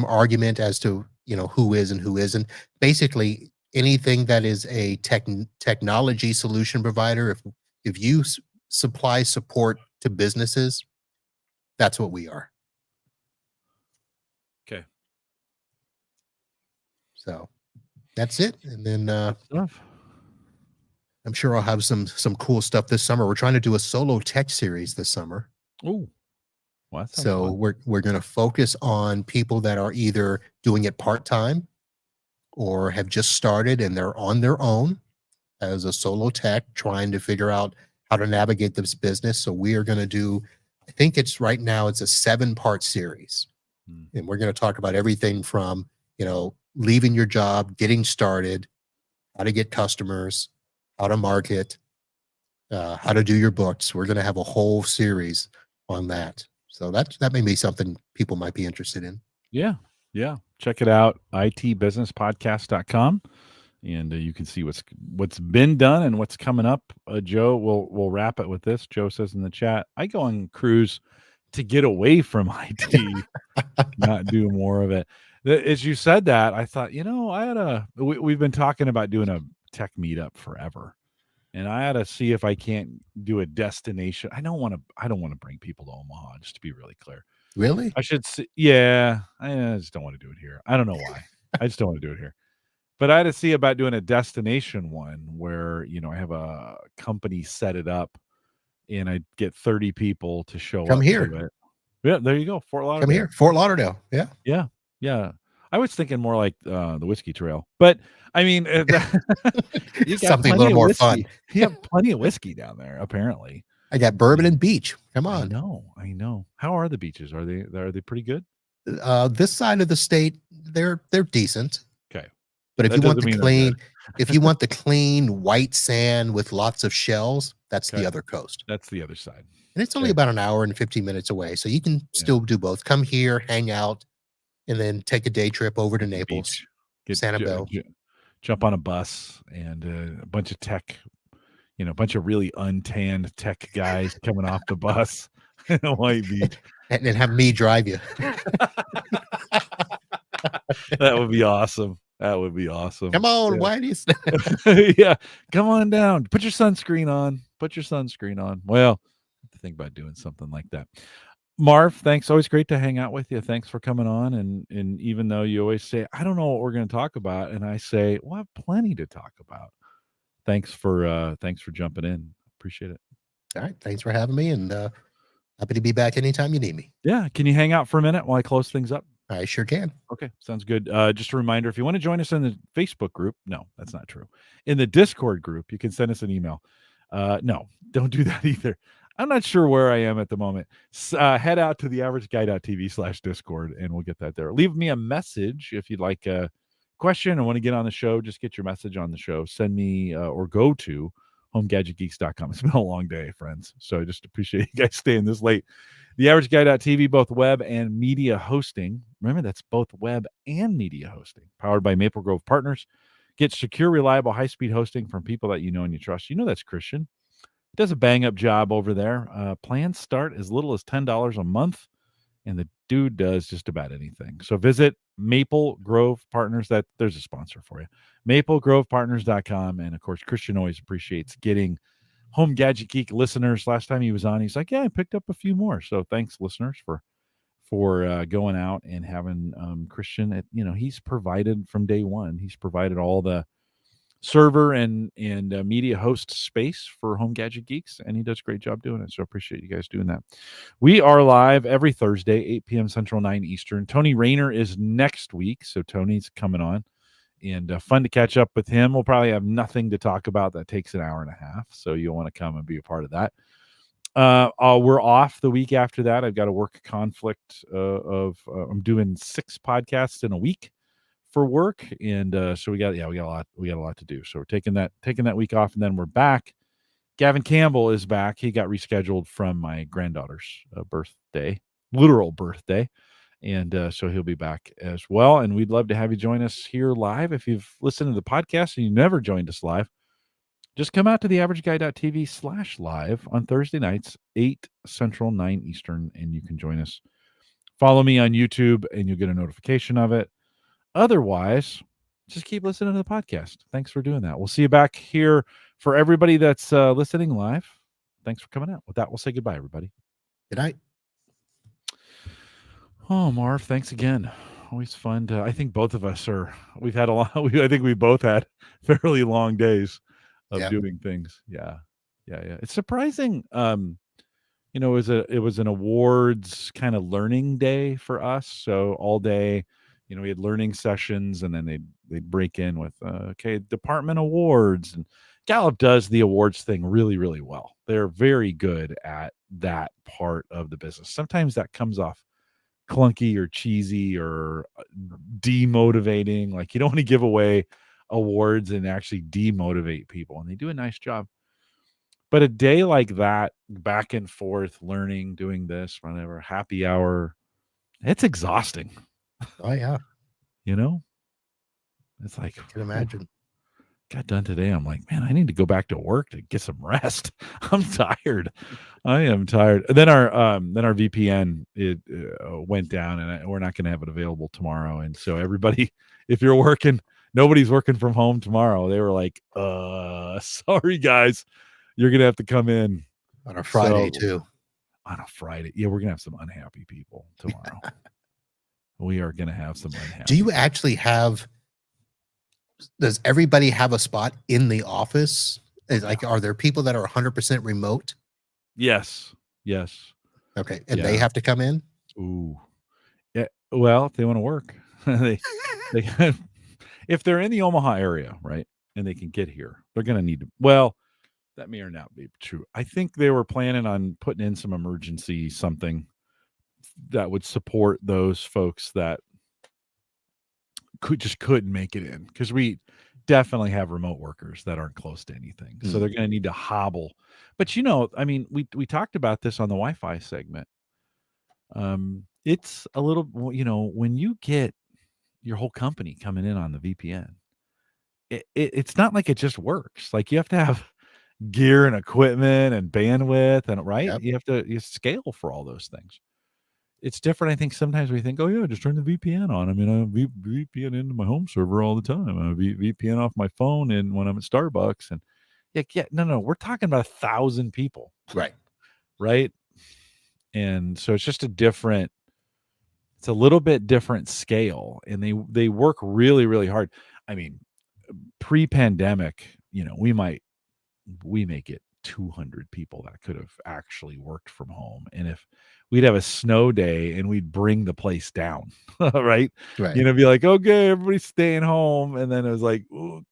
argument as to, who is and who isn't. Basically, anything that is a technology solution provider, if you supply support to businesses, that's what we are. Okay. So that's it. And then Stuff. I'm sure I'll have some cool stuff this summer. We're trying to do a solo tech series this summer. Oh, well, So fun. we're going to focus on people that are either doing it part-time or have just started and they're on their own as a solo tech trying to figure out how to navigate this business. So we are going to do, I think it's right now, it's a 7-part series. And we're going to talk about everything from, leaving your job, getting started, how to get customers, how to market, how to do your books. We're going to have a whole series on that. So that may be something people might be interested in. Yeah. Yeah. Check it out. itbusinesspodcast.com. And you can see what's been done and what's coming up. Joe, we'll wrap it with this. Joe says in the chat, I go on cruise to get away from IT, not do more of it. As you said that, I thought, we've been talking about doing a tech meetup forever. And I had to see if I can't do a destination. I don't want to bring people to Omaha, just to be really clear. Really? I should see. Yeah, I just don't want to do it here. I don't know why. I just don't want to do it here. But I had to see about doing a destination one where, I have a company set it up and I get 30 people to show Come up here. to it. Yeah, there you go. Fort Lauderdale. Come here. Fort Lauderdale. Yeah. Yeah. Yeah. I was thinking more like the Whiskey Trail. But I mean, you got something a little more fun. You have plenty of whiskey down there, apparently. I got bourbon and beach. Come on. I know. How are the beaches? Are they pretty good? This side of the state, they're decent. Okay. But if you want the clean white sand with lots of shells, that's the other coast. That's the other side. And it's only about an hour and 15 minutes away. So you can still do both. Come here, hang out, and then take a day trip over to Naples, Sanibel. Jump on a bus and a bunch of tech, a bunch of really untanned tech guys coming off the bus in a white beach. And then have me drive you. That would be awesome. That would be awesome. Come on, why do you yeah, come on down. Put your sunscreen on. Well, I have to think about doing something like that. Marv, thanks. Always great to hang out with you. Thanks for coming on. And even though you always say, I don't know what we're going to talk about, and I say, well, I have plenty to talk about. Thanks for jumping in. Appreciate it. All right. Thanks for having me, and happy to be back anytime you need me. Yeah. Can you hang out for a minute while I close things up? I sure can. Okay. Sounds good. Just a reminder, if you want to join us in the Facebook group, no, that's not true. In the Discord group, you can send us an email. No, don't do that either. I'm not sure where I am at the moment. Head out to theaverageguy.tv/Discord and we'll get that there. Leave me a message if you'd like a question and want to get on the show. Just get your message on the show. Send me or go to homegadgetgeeks.com. It's been a long day, friends. So I just appreciate you guys staying this late. TheAverageGuy.tv, both web and media hosting. Remember, that's both web and media hosting. Powered by Maple Grove Partners. Get secure, reliable, high-speed hosting from people that you know and you trust. You know that's Christian. Does a bang-up job over there. Plans start as little as $10 a month, and the dude does just about anything. So visit Maple Grove Partners. There's a sponsor for you. MapleGrovePartners.com. And, of course, Christian always appreciates getting Home Gadget Geek listeners. Last time he was on, he's like, yeah, I picked up a few more. So thanks, listeners, for going out and having Christian. He's provided from day one. He's provided all the server and media host space for Home Gadget Geeks, and he does a great job doing it. So I appreciate you guys doing that. We are live every Thursday, 8 p.m. Central, 9 Eastern. Tony Rayner is next week, so Tony's coming on. And fun to catch up with him. We'll probably have nothing to talk about. That takes an hour and a half, so you'll want to come and be a part of that. We're off the week after that. I've got a work conflict I'm doing 6 podcasts in a week for work, and so we got a lot to do. So we're taking that week off, and then we're back. Gavin Campbell is back. He got rescheduled from my granddaughter's birthday, literal birthday. And so he'll be back as well. And we'd love to have you join us here live. If you've listened to the podcast and you never joined us live, just come out to theaverageguy.tv/live on Thursday nights, 8 Central, 9 Eastern, and you can join us. Follow me on YouTube and you'll get a notification of it. Otherwise, just keep listening to the podcast. Thanks for doing that. We'll see you back here for everybody that's listening live. Thanks for coming out. With that, we'll say goodbye, everybody. Good night. Oh, Marv, thanks again. Always fun to. I think both of us are. We've had a lot. I think we both had fairly long days of doing things. Yeah. It's surprising. It was an awards kind of learning day for us. So all day, we had learning sessions, and then they'd break in with department awards. And Gallup does the awards thing really, really well. They're very good at that part of the business. Sometimes that comes off clunky or cheesy or demotivating. Like, you don't want to give away awards and actually demotivate people, and they do a nice job. But a day like that, back and forth, learning, doing this, whatever, happy hour, it's exhausting. Oh yeah. It's like, I can imagine. Got done today. I'm like, man, I need to go back to work to get some rest. I'm tired. I am tired. And then our VPN went down, and we're not going to have it available tomorrow. And so everybody, if you're working, nobody's working from home tomorrow. They were like, sorry guys, you're going to have to come in on a Friday too. On a Friday. Yeah, we're going to have some unhappy people tomorrow. We are going to have some unhappy. Do you actually have, does everybody have a spot in the office? Like, are there people that are 100% remote? Yes. Okay. And they have to come in? Ooh. Yeah. Well, if they want to work, they if they're in the Omaha area, right, and they can get here, they're going to need to. Well, that may or not be true. I think they were planning on putting in some emergency something that would support those folks that couldn't make it in, because we definitely have remote workers that aren't close to anything. So they're going to need to hobble. But I mean, we talked about this on the Wi-Fi segment. It's a little, when you get your whole company coming in on the VPN, it's not like it just works. Like, you have to have gear and equipment and bandwidth, and right. Yep. You scale for all those things. It's different. I think sometimes we think, oh yeah, just turn the VPN on. I mean, I VPN into my home server all the time. I VPN off my phone and when I'm at Starbucks, and no, we're talking about 1,000 people. Right. And so it's just it's a little bit different scale, and they work really, really hard. I mean, pre-pandemic, we may get 200 people that could have actually worked from home. And if we'd have a snow day and we'd bring the place down, right? Be like, okay, everybody's staying home. And then it was like,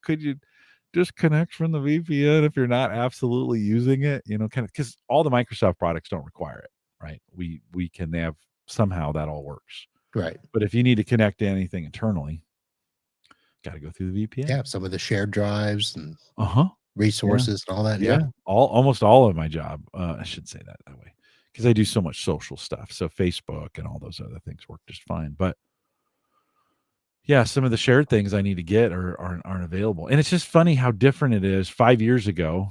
could you disconnect from the VPN if you're not absolutely using it? Kind of, because all the Microsoft products don't require it, right? We can have, somehow that all works. Right. But if you need to connect to anything internally, got to go through the VPN. Yeah, some of the shared drives and resources and all that. Yeah. Almost all of my job. I should say that way, because I do so much social stuff. So Facebook and all those other things work just fine. But yeah, some of the shared things I need to get aren't available. And it's just funny how different it is. 5 years ago,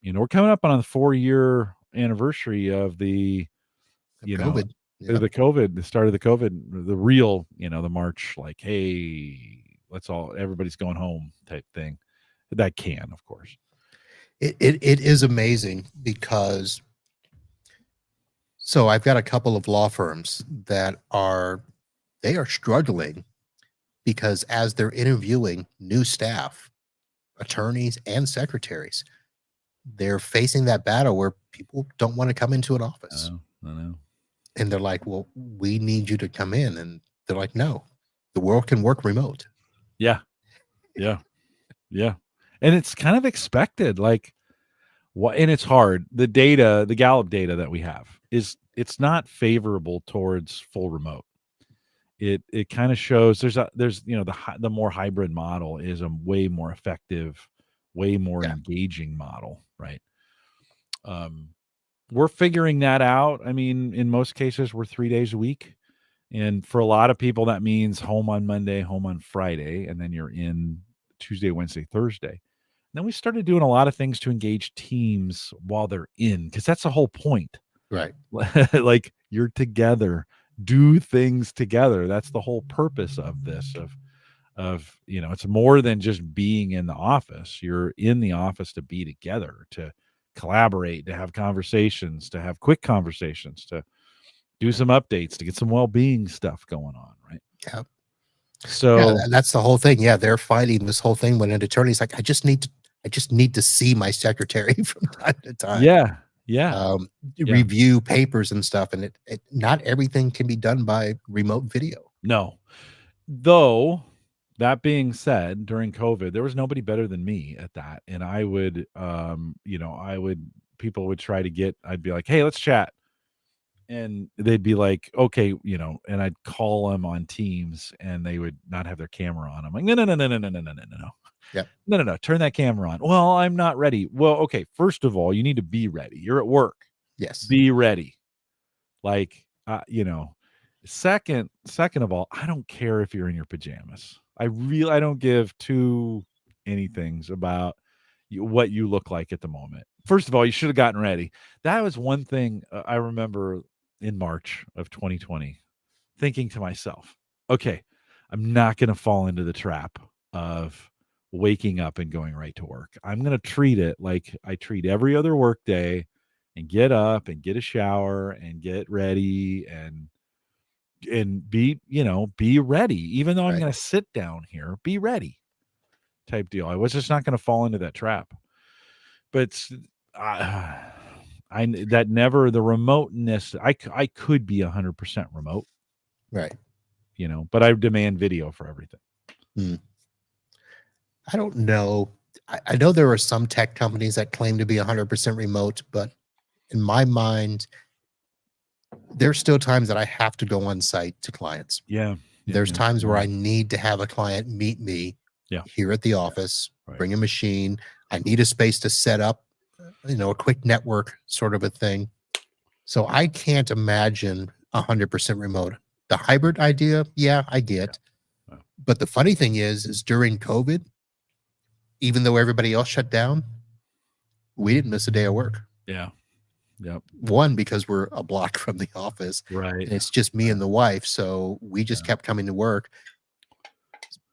we're coming up on the 4-year anniversary of the COVID. The start of the COVID, the real, the March, like, hey, everybody's going home type thing. That can, of course. It is amazing, because so I've got a couple of law firms that are struggling, because as they're interviewing new staff, attorneys and secretaries, they're facing that battle where people don't want to come into an office. I know. And they're like, well, we need you to come in. And they're like, no, the world can work remote. Yeah. And it's kind of expected. Like, and it's hard. The Gallup data that we have it's not favorable towards full remote. It kind of shows there's the more hybrid model is a way more effective, way more engaging model, right? We're figuring that out. I mean, in most cases, we're 3 days a week, And for a lot of people, that means home on Monday, home on Friday, and then you're in Tuesday, Wednesday, Thursday. Then we started doing a lot of things to engage teams while they're in, because that's the whole point. Right. Like, you're together, do things together. That's the whole purpose of this. It's more than just being in the office. You're in the office to be together, to collaborate, to have conversations, to have quick conversations, to do some updates, to get some well-being stuff going on, right? Yeah. Yeah, So that's the whole thing. Yeah, they're fighting this whole thing when an attorney's like, I just need to see my secretary from time to time. yeah, yeah, yeah. Review papers and stuff, and it not everything can be done by remote video. No. Though, that being said, during COVID, there was nobody better than me at that. And I would, people would try to I'd be like, hey, let's chat. And they'd be like, okay, and I'd call them on Teams and they would not have their camera on. I'm like, no, no, no, no, no, no, no, no, no, no. Yeah. No, no, no. Turn that camera on. Well, I'm not ready. Well, okay. First of all, you need to be ready. You're at work. Yes. Be ready. Like, second of all, I don't care if you're in your pajamas. I don't give two anythings about what you look like at the moment. First of all, you should have gotten ready. That was one thing I remember in March of 2020, thinking to myself, okay, I'm not going to fall into the trap of waking up and going right to work. I'm going to treat it like I treat every other work day, and get up and get a shower and get ready and be ready. Even though I'm Right. going to sit down here, be ready type deal. I was just not going to fall into that trap. But that never, the remoteness, I could be 100% remote, Right. but I demand video for everything. I don't know. I know there are some tech companies that claim to be 100% remote, but in my mind, there's still times that I have to go on site to clients. Yeah. There's times where I need to have a client meet me here at the office, bring a machine. I need a space to set up, a quick network sort of a thing. So I can't imagine 100% remote. The hybrid idea, yeah, I get. Yeah. But the funny thing is during COVID, even though everybody else shut down, we didn't miss a day of work. Yeah. Yep. One, because we're a block from the office. Right. And it's just me and the wife. So we just kept coming to work.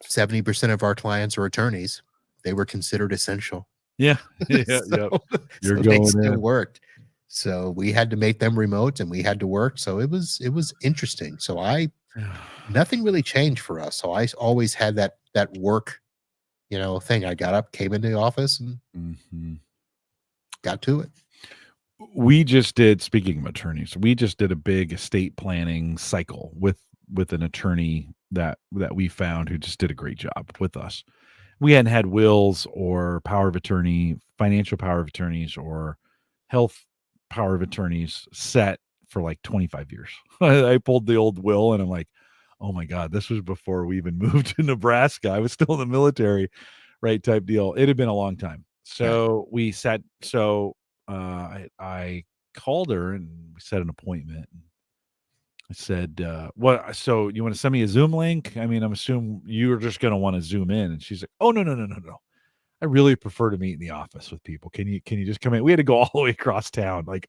70% of our clients are attorneys. They were considered essential. Yeah. Yeah. So, You're so going they still in. worked. So we had to make them remote and we had to work. So it was interesting. So nothing really changed for us. So I always had that work, thing. I got up, came into the office and got to it. We just did, speaking of attorneys, we just did a big estate planning cycle with an attorney that we found who just did a great job with us. We hadn't had wills or power of attorney, financial power of attorneys, or health power of attorneys set for like 25 years. I pulled the old will and I'm like, oh my God, this was before we even moved to Nebraska. I was still in the military, right? Type deal. It had been a long time. So we sat, I called her and we set an appointment. I said, what? So you want to send me a Zoom link? I mean, I'm assuming you're just going to want to zoom in. And she's like, oh, no, no, no, no, no. I really prefer to meet in the office with people. Can you just come in? We had to go all the way across town, like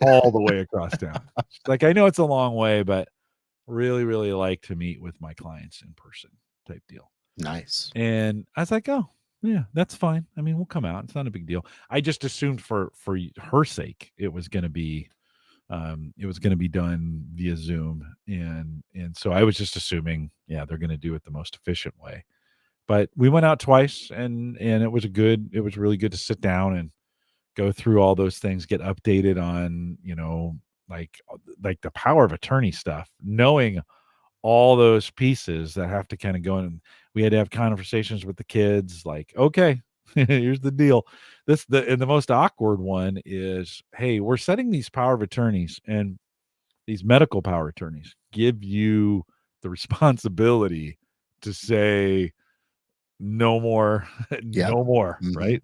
all the way across town. She's like, I know it's a long way, but really, really like to meet with my clients in person type deal. Nice. And I was like, oh, yeah, that's fine. I mean, we'll come out. It's not a big deal. I just assumed for her sake, it was going to be done via Zoom. And so I was just assuming, yeah, they're going to do it the most efficient way. But we went out twice and it was really good to sit down and go through all those things, get updated on, like the power of attorney stuff, knowing all those pieces that have to kind of go in. We had to have conversations with the kids, like, okay, here's the deal. And the most awkward one is, hey, we're setting these power of attorneys, and these medical power attorneys give you the responsibility to say no more, no more, right?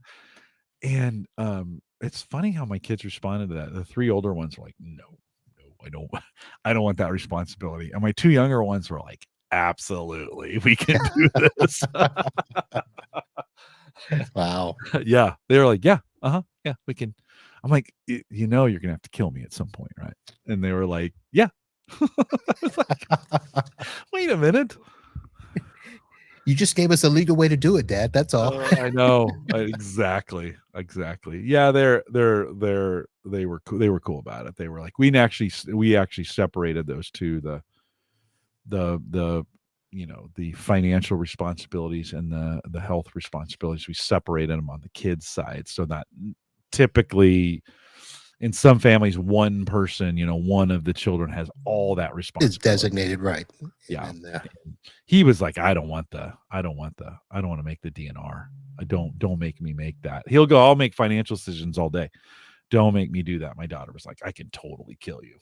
And it's funny how my kids responded to that. The three older ones were like, no I don't want that responsibility. And my two younger ones were like, absolutely, we can do this. Wow. Yeah. They were like, yeah, yeah, we can. I'm like, you know, you're going to have to kill me at some point, right? And they were like, yeah. I was like, wait a minute. You just gave us a legal way to do it, Dad. That's all. I know. Exactly. Yeah, they were cool about it. They were like, we actually separated those two, the you know, the financial responsibilities and the health responsibilities. We separated them on the kids' side, so that typically in some families, one person, you know, one of the children has all that responsibility. It's designated, right? Yeah. And, He was like, I don't want to make the DNR. Don't make me make that. He'll go, I'll make financial decisions all day. Don't make me do that. My daughter was like, I can totally kill you.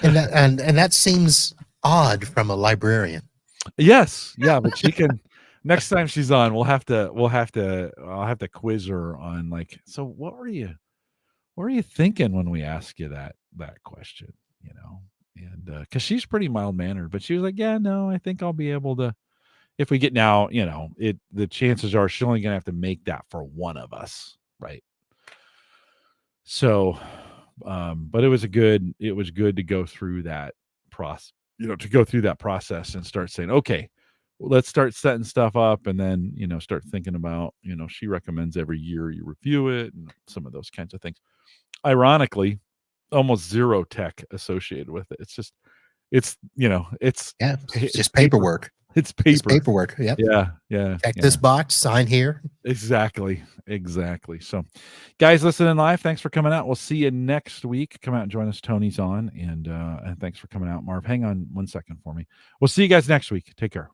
and that seems odd from a librarian. Yes. Yeah. But she can, next time she's on, I'll have to quiz her on like, so what were you thinking when we ask you that question, you know? And because she's pretty mild mannered, but she was like, yeah, no, I think I'll be able to, if we get now, you know, the chances are she's only gonna have to make that for one of us, right? So but it was good to go through that process, you know, and start saying, okay, well, let's start setting stuff up, and then, you know, start thinking about, you know, she recommends every year you review it and some of those kinds of things. Ironically, almost zero tech associated with it. It's you know, it's just paperwork. It's paper. It's paperwork. Yep. Yeah. Check this box, sign here. Exactly. So, guys, listening live, thanks for coming out. We'll see you next week. Come out and join us. Tony's on, and thanks for coming out. Marv, hang on one second for me. We'll see you guys next week. Take care.